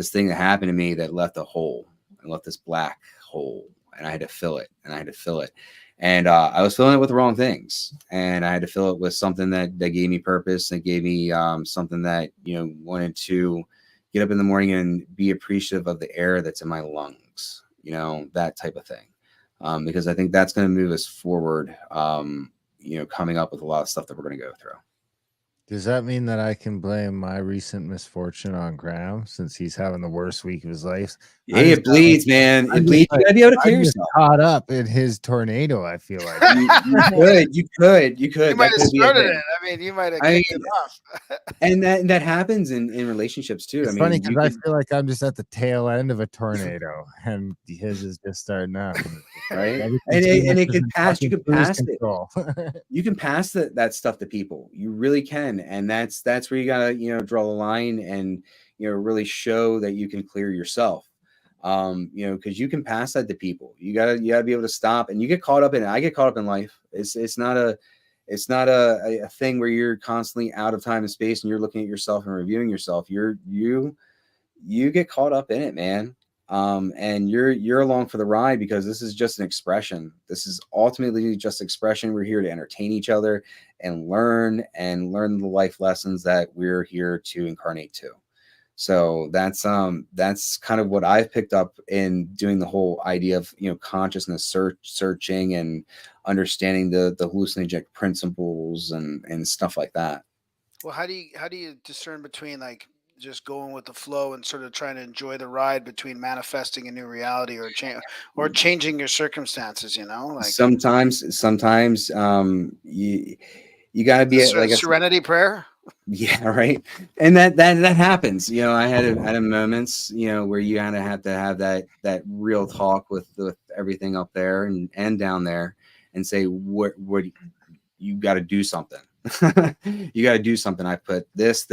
thing that happened to me that left a hole and left this black hole, and I had to fill it, and I was filling it with the wrong things, and I had to fill it with something that gave me purpose and gave me something that, wanted to get up in the morning and be appreciative of the air that's in my lungs, that type of thing. Because I think that's going to move us forward, coming up with a lot of stuff that we're going to go through. Does that mean that I can blame my recent misfortune on Graham, since he's having the worst week of his life? Yeah, it bleeds, man. It bleeds. You gotta be able to clear yourself. Caught up in his tornado, I feel like. You could. You might have started it. I mean, you might have kicked it off. And that happens in relationships too. It's funny because I feel like I'm just at the tail end of a tornado, and his is just starting up. Right? and it could pass. You can pass it. You can pass that stuff to people. You really can, and that's where you gotta draw the line and really show that you can clear yourself. You know, because you can pass that to people. You gotta be able to stop, and you get caught up in it. I get caught up in life. It's not a thing where you're constantly out of time and space and you're looking at yourself and reviewing yourself. You get caught up in it, man. And you're along for the ride, because this is just an expression. This is ultimately just expression. We're here to entertain each other and learn the life lessons that we're here to incarnate to. So that's kind of what I've picked up in doing the whole idea of, you know, consciousness searching and understanding the hallucinogenic principles and stuff like that. Well, how do you discern between like just going with the flow and sort of trying to enjoy the ride between manifesting a new reality or changing your circumstances? You know, like Sometimes you got to the be like I said, serenity prayer. yeah, right. And that happens. You know, I had moments, you know, where you kind of have to have that real talk with everything up there and down there, and say what you got to do something. You got to do something. I put this,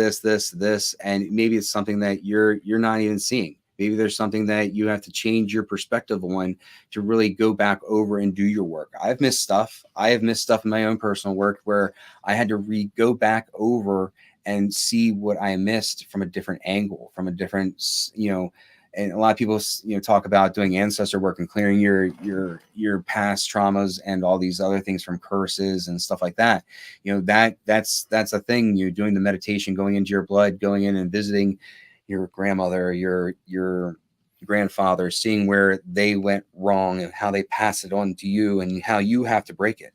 and maybe it's something that you're not even seeing. Maybe there's something that you have to change your perspective on to really go back over and do your work. I've missed stuff. I have missed stuff in my own personal work where I had to go back over and see what I missed from a different angle, from a different, you know. And a lot of people, you know, talk about doing ancestor work and clearing your past traumas and all these other things from curses and stuff like that. You know, that's a thing. You're doing the meditation, going into your blood, going in and visiting your grandmother, your grandfather, seeing where they went wrong and how they pass it on to you and how you have to break it.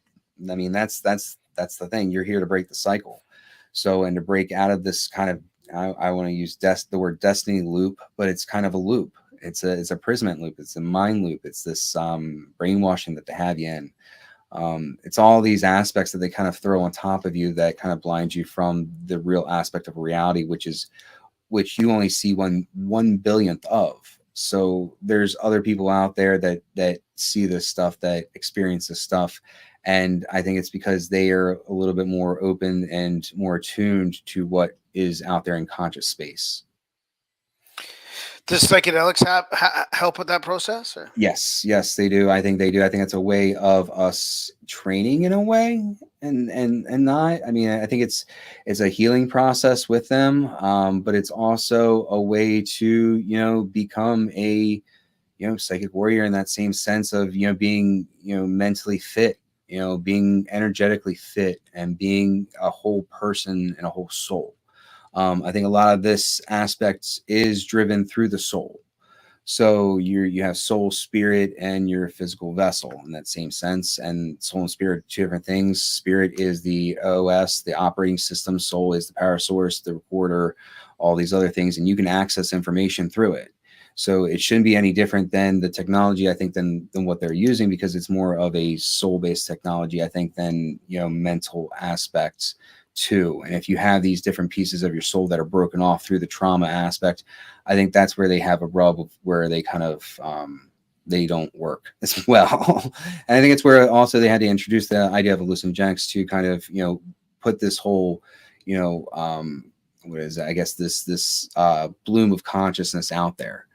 I mean, that's the thing. You're here to break the cycle. So, and to break out of this kind of, I want to use the word destiny loop, but it's kind of a loop. It's a prismate loop. It's a mind loop. It's this brainwashing that they have you in. It's all these aspects that they kind of throw on top of you that kind of blind you from the real aspect of reality, which you only see 1/1000th of. So there's other people out there that see this stuff, that experience this stuff. And I think it's because they are a little bit more open and more attuned to what is out there in conscious space. Does psychedelics help with that process? Or? Yes, they do. I think they do. I think it's a way of us training in a way, and not. I mean, I think it's a healing process with them, but it's also a way to, you know, become a, you know, psychic warrior in that same sense of, you know, being, you know, mentally fit, you know, being energetically fit, and being a whole person and a whole soul. I think a lot of this aspect is driven through the soul. So you have soul, spirit, and your physical vessel in that same sense. And soul and spirit are two different things. Spirit is the OS, the operating system. Soul is the power source, the recorder, all these other things, and you can access information through it. So it shouldn't be any different than the technology, I think, than what they're using, because it's more of a soul-based technology, I think, than, you know, mental aspects too. And if you have these different pieces of your soul that are broken off through the trauma aspect, I think that's where they have a rub of where they kind of they don't work as well. And I think it's where also they had to introduce the idea of hallucinogenics to kind of, you know, put this whole, you know, what is it? I guess this bloom of consciousness out there,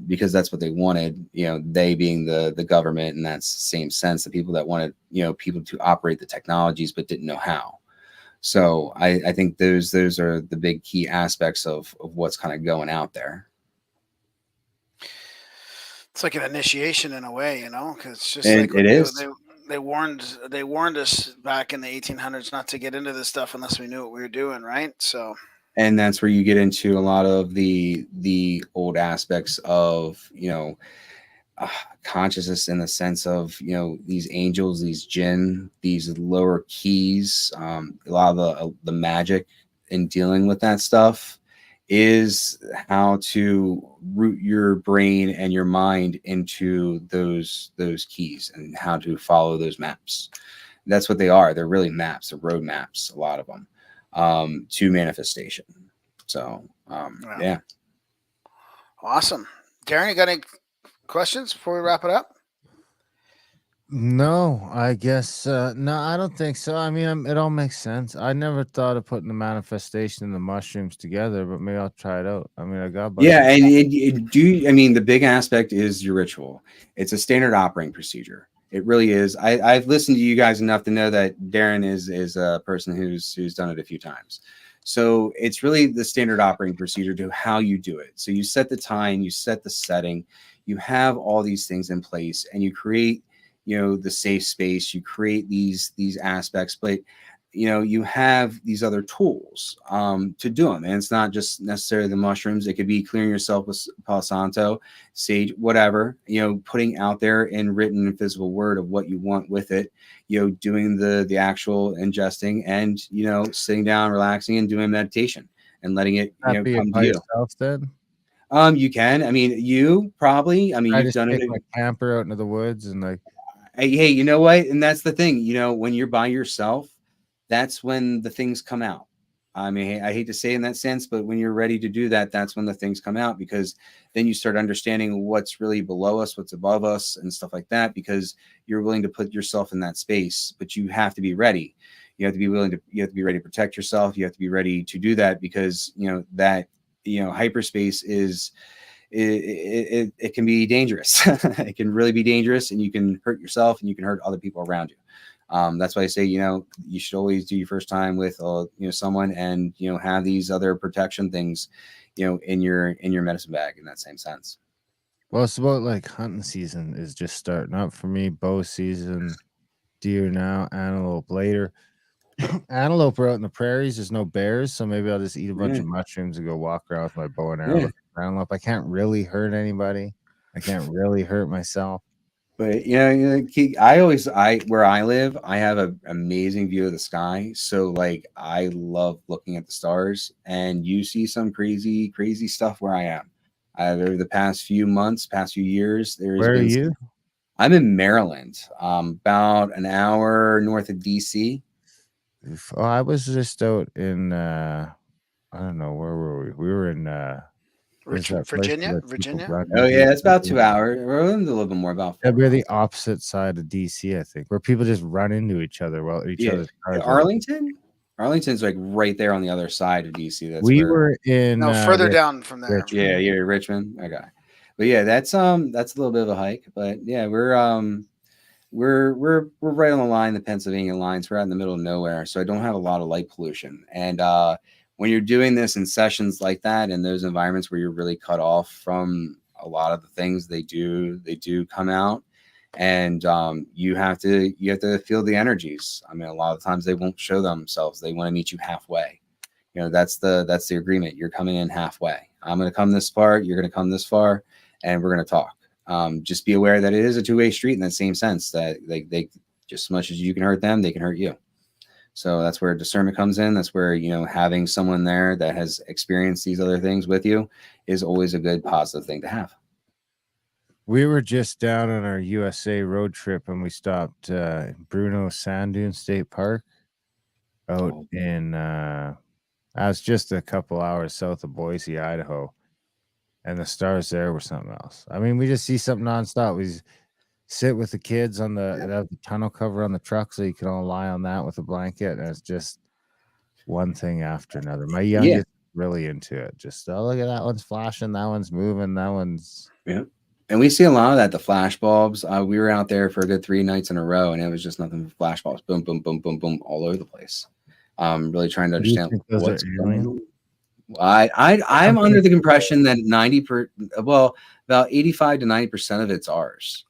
because that's what they wanted, you know, they being the government, and that's the same sense, the people that wanted, you know, people to operate the technologies but didn't know how. So I think those are the big key aspects of what's kind of going out there. It's like an initiation in a way, you know, because it's just like It is. they warned us back in the 1800s not to get into this stuff unless we knew what we were doing, right? So, And that's where you get into a lot of the old aspects of, you know, consciousness, in the sense of, you know, these angels, these jinn, these lower keys, a lot of the magic in dealing with that stuff is how to root your brain and your mind into those keys, and how to follow those maps. That's what they are. They're really maps, they're road maps, a lot of them, to manifestation. So yeah. Awesome. Darren, you got any questions before we wrap it up? No, I guess no, I don't think so. I mean, it all makes sense. I never thought of putting the manifestation and the mushrooms together, but maybe I'll try it out. I mean, I got a bunch Yeah, of and I mean, the big aspect is your ritual. It's a standard operating procedure. It really is. I've listened to you guys enough to know that Darren is a person who's done it a few times. So it's really the standard operating procedure to how you do it. So you set the time, you set the setting, you have all these things in place, and you create, the safe space. You create these aspects, but you have these other tools to do them, and it's not just necessarily the mushrooms. It could be clearing yourself with Palo Santo, sage, whatever, putting out there in written and physical word of what you want with it, doing the actual ingesting, and sitting down, relaxing, and doing meditation and letting it be it come to by you. yourself then. You can, I mean, you probably, I mean, I you've just done take it. my camper out into the woods and like, Hey, you know what? And that's the thing, when you're by yourself, that's when the things come out. I mean, I hate to say in that sense, but when you're ready to do that, that's when the things come out, because then you start understanding what's really below us, what's above us, and stuff like that, because you're willing to put yourself in that space. But you have to be ready. You have to be you have to be ready to protect yourself. You have to be ready to do that, because hyperspace is it can be dangerous. It can really be dangerous, and you can hurt yourself and you can hurt other people around you. That's why I say, you should always do your first time with, someone, and, have these other protection things, in your medicine bag, in that same sense. well, it's about like hunting season is just starting up for me. Bow season, deer now, antelope later. Antelope are out in the prairies. There's no bears, so maybe I'll just eat a bunch Yeah. of mushrooms and go walk around with my bow and arrow Yeah. looking for antelope. I can't really hurt anybody. I can't really hurt myself. But where I live, I have an amazing view of the sky. So like, I love looking at the stars, and you see some crazy, crazy stuff where I am. Over the past few months, past few years, there's Where are been you? I'm in Maryland, about an hour north of DC. Oh, I was just out in I don't know, where were we? We were in where's that place Virginia, where people Virginia. run Oh into yeah, each it's about other? 2 hours. We're a little bit more, about Yeah, 4 we're hours. the opposite side of DC, I think, where people just run into each other while each Yeah, other's cars are. Arlington. Arlington's like right there on the other side of DC. That's We where. were in No, further down from there. Yeah, yeah, Richmond. Okay, but yeah, that's a little bit of a hike, but yeah, we're right on the line, the Pennsylvania lines. We're out in the middle of nowhere, so I don't have a lot of light pollution. And when you're doing this in sessions like that, in those environments where you're really cut off from a lot of the things they do come out, and you have to feel the energies. I mean, a lot of times they won't show themselves. They want to meet you halfway. That's the agreement. You're coming in halfway. I'm going to come this far. You're going to come this far, and we're going to talk. Just be aware that it is a two-way street, in that same sense, that they just as much as you can hurt them, they can hurt you. So that's where discernment comes in. That's where, having someone there that has experienced these other things with you is always a good positive thing to have. We were just down on our USA road trip, and we stopped Bruno Sand Dune State Park out in I was just a couple hours south of Boise, Idaho, and the stars there were something else. I mean, we just see something nonstop. We sit with the kids on the tonneau cover on the truck, so you can all lie on that with a blanket, and it's just one thing after another. My youngest really into it. Just, oh, look at that one's flashing, that one's moving, that one's And we see a lot of that. The flash bulbs. We were out there for a good 3 nights in a row, and it was just nothing but flash bulbs, boom, boom, boom, boom, boom, all over the place. Really trying to understand what's going on. I'm under the impression that about 85 to 90% of it's ours,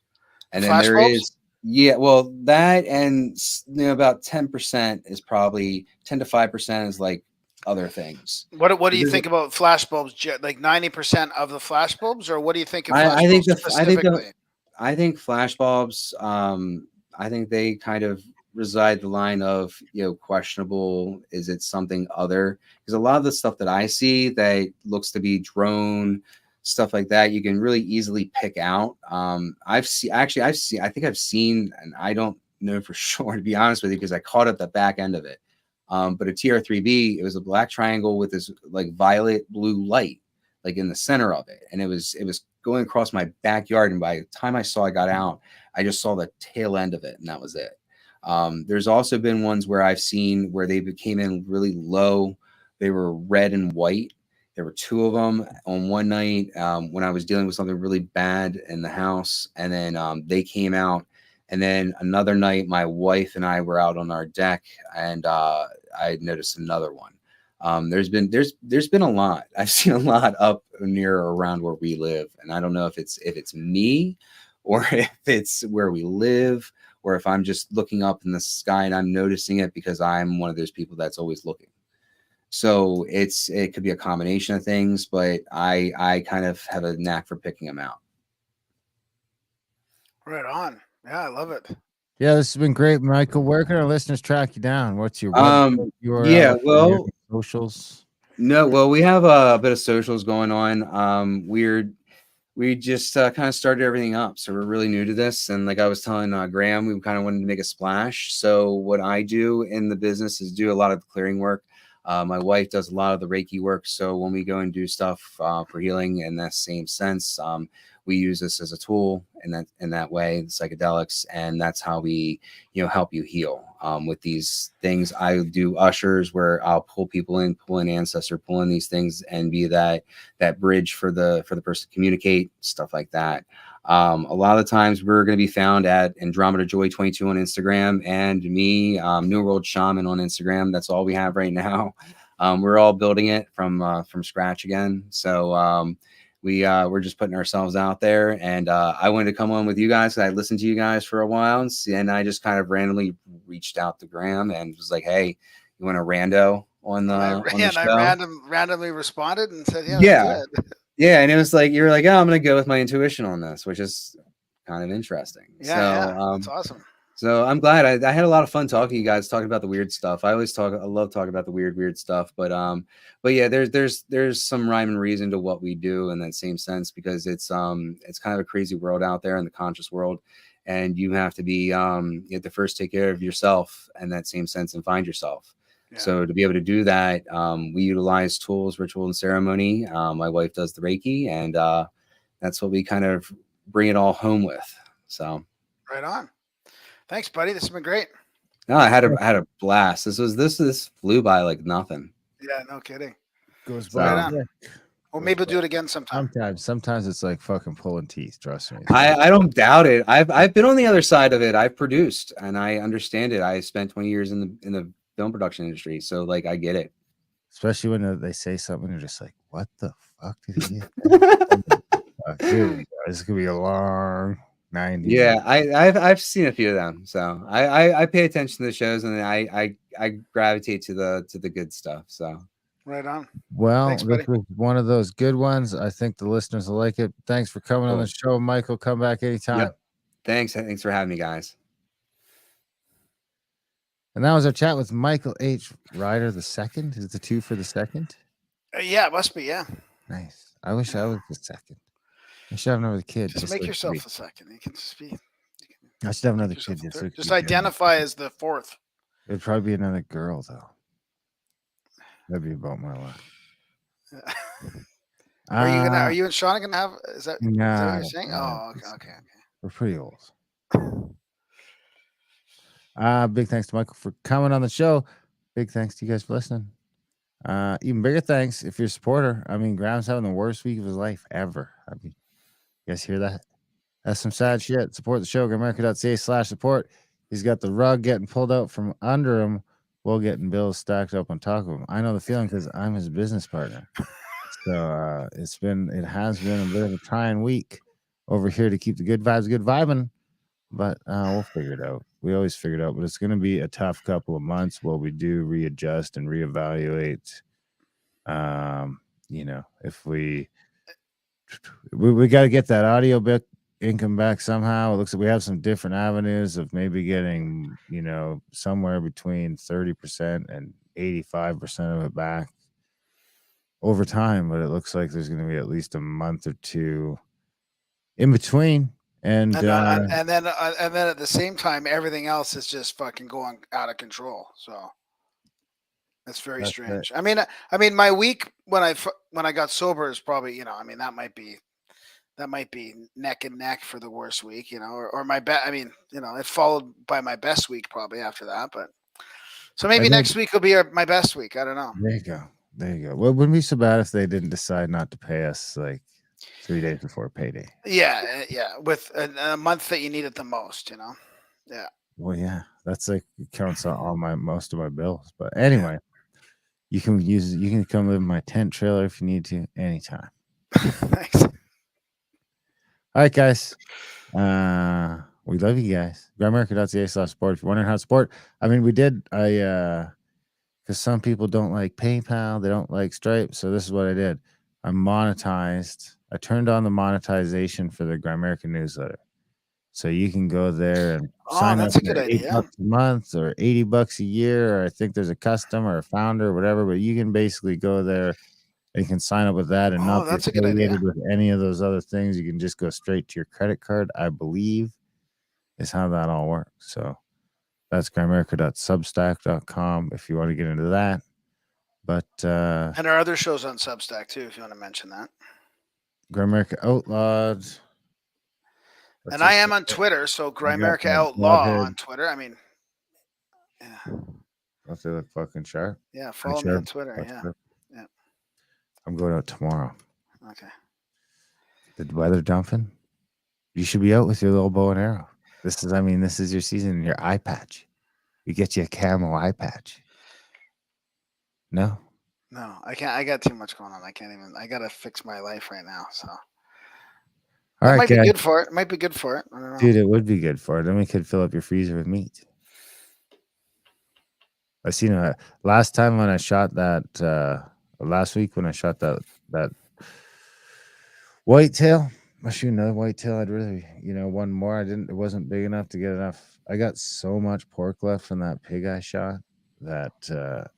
and then there is that, and about 10% is probably 10 to 5% is like other things. What do you think about flash bulbs? Like 90% of the flash bulbs, or what do you think of I think specifically? I think flash bulbs. I think they kind of reside the line of questionable. Is it something other? Because a lot of the stuff that I see that looks to be drone stuff like that, you can really easily pick out. I think I've seen, and I don't know for sure, to be honest with you, because I caught at the back end of it. But a TR3B, it was a black triangle with this like violet blue light, like in the center of it, and it was going across my backyard, and by the time I got out, I just saw the tail end of it, and that was it. There's also been ones where I've seen where they came in really low. They were red and white. There were two of them on one night when I was dealing with something really bad in the house, and then they came out. And then another night, my wife and I were out on our deck, and I noticed another one. There's been a lot. I've seen a lot up near or around where we live, and I don't know if it's me, or if it's where we live, or if I'm just looking up in the sky and I'm noticing it because I'm one of those people that's always looking. So it could be a combination of things, but I kind of have a knack for picking them out. Right on. Yeah, I love it. Yeah, this has been great, Michael. Where can our listeners track you down? What's your URL? Yeah, well, socials. No, well, we have a bit of socials going on. We just kind of started everything up, so we're really new to this. And like I was telling Graham, we kind of wanted to make a splash. So what I do in the business is do a lot of the clearing work. My wife does a lot of the Reiki work. So when we go and do stuff for healing in that same sense, we use this as a tool in that way, the psychedelics, and that's how we, help you heal with these things. I do ushers where I'll pull people in, pull in ancestor, pull in these things, and be that bridge for the person to communicate, stuff like that. A lot of the times we're going to be found at Andromeda Joy 22 on Instagram, and me, New World Shaman on Instagram. That's all we have right now. We're all building it from scratch again. So we're just putting ourselves out there, and I wanted to come on with you guys. I listened to you guys for a while, and I just kind of randomly reached out to Graham and was like, "Hey, you want a rando on the show?" I randomly responded and said, "Yeah, yeah, let's do it." Yeah, and it was like you're like, "Oh, I'm gonna go with my intuition on this," which is kind of interesting. That's awesome. So I'm glad I had a lot of fun talking to you guys, talking about the weird stuff. I love talking about the weird stuff, but yeah, there's some rhyme and reason to what we do in that same sense, because it's kind of a crazy world out there in the conscious world, and you have to be you have to first take care of yourself in that same sense and find yourself. Yeah. So to be able to do that, we utilize tools, ritual, and ceremony. My wife does the Reiki, and that's what we kind of bring it all home with. So right on. Thanks, buddy. This has been great. No, I had a blast. This flew by like nothing. Yeah, no kidding. Goes by. Right on. Well, maybe we'll do it again sometime. Sometimes it's like fucking pulling teeth. Trust me. I don't doubt it. I've been on the other side of it. I've produced and I understand it. I spent 20 years in the film production industry, so like I get it. Especially when they say something, you're just like, "What the fuck did he get?" Dude, this could be a long 90. Yeah, I've seen a few of them, so I pay attention to the shows, and I gravitate to the good stuff. So right on. Well, thanks, this was one of those good ones. I think the listeners will like it. Thanks for coming on the show, Michael. Come back anytime. Yep. Thanks for having me, guys. And that was our chat with Michael H. Reider the second. Is it the 2 for the second? Yeah, it must be. Yeah. Nice. I wish I was the second. I should have another kid. Just make yourself a second. You can just be. I should have another kid. Just identify as the 4th. It'd probably be another girl, though. That'd be about my luck. Are you and Shauna gonna have? Is that what you're saying? No, okay. We're pretty old. Big thanks to Michael for coming on the show. Big thanks to you guys for listening. Even bigger thanks if you're a supporter. I mean, Graham's having the worst week of his life ever. I mean, you guys hear that? That's some sad shit. Support the show. Grimerica.ca/support. He's got the rug getting pulled out from under him while getting bills stacked up on top of him. I know the feeling because I'm his business partner. So it has been a bit of a trying week over here to keep the good vibes good vibing, but we'll figure it out. We always figure it out, but it's going to be a tough couple of months while we do readjust and reevaluate. If we got to get that audio book income back somehow. It looks like we have some different avenues of maybe getting, somewhere between 30% and 85% of it back over time, but it looks like there's going to be at least a month or two in between. And then at the same time, everything else is just fucking going out of control. So that's very strange. Right. I mean, my week when I got sober is probably, that might be that might be neck and neck for the worst week, or my best. I mean, it followed by my best week probably after that. But so maybe next week will be my best week. I don't know. There you go. There you go. Well, it wouldn't be so bad if they didn't decide not to pay us like 3 days before payday. Yeah, yeah. With a month that you need it the most, Yeah. Well, yeah, that's like it counts on all most of my bills. But anyway, you can come live in my tent trailer if you need to anytime. Thanks. All right, guys. We love you guys. Grimerica.ca/sport. If you're wondering how to support, I mean, because some people don't like PayPal, they don't like Stripe. So this is what I did. I monetized. I turned on the monetization for the Grimerica newsletter. So you can go there and sign up that's a good for idea. $8 a month or $80 a year, or I think there's a custom or a founder or whatever, but you can basically go there and you can sign up with that and not be that's a good idea. affiliated with any of those other things. You can just go straight to your credit card, I believe, is how that all works. So that's grimerica.substack.com if you want to get into that. But and our other shows on Substack too, if you want to mention that. Grimerica Outlawed. And I am on Twitter, so Grimerica Outlaw on Twitter. I mean, yeah. Don't they look fucking sharp? Yeah, follow me on Twitter. Yeah. I'm going out tomorrow. Okay. The weather dumping. You should be out with your little bow and arrow. This is your season and your eye patch. You get you a camo eye patch. No, I can't. I got too much going on. I can't even. I gotta fix my life right now. So. All right, might guys. be good for it. Might be good for it. I don't know. Dude, it would be good for it. Then we could fill up your freezer with meat. I seen last time when I shot that last week when I shot that whitetail. I shoot another whitetail. I'd really, one more. It wasn't big enough to get enough. I got so much pork left from that pig I shot that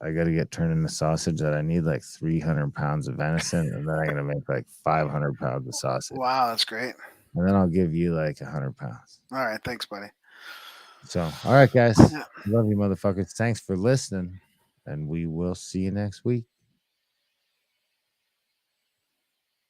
I got to get turned into sausage that I need like 300 pounds of venison, and then I'm gonna make like 500 pounds of sausage. Wow, that's great. And then I'll give you like 100 pounds. All right, thanks, buddy. So, all right, guys. Love you, motherfuckers. Thanks for listening, and we will see you next week.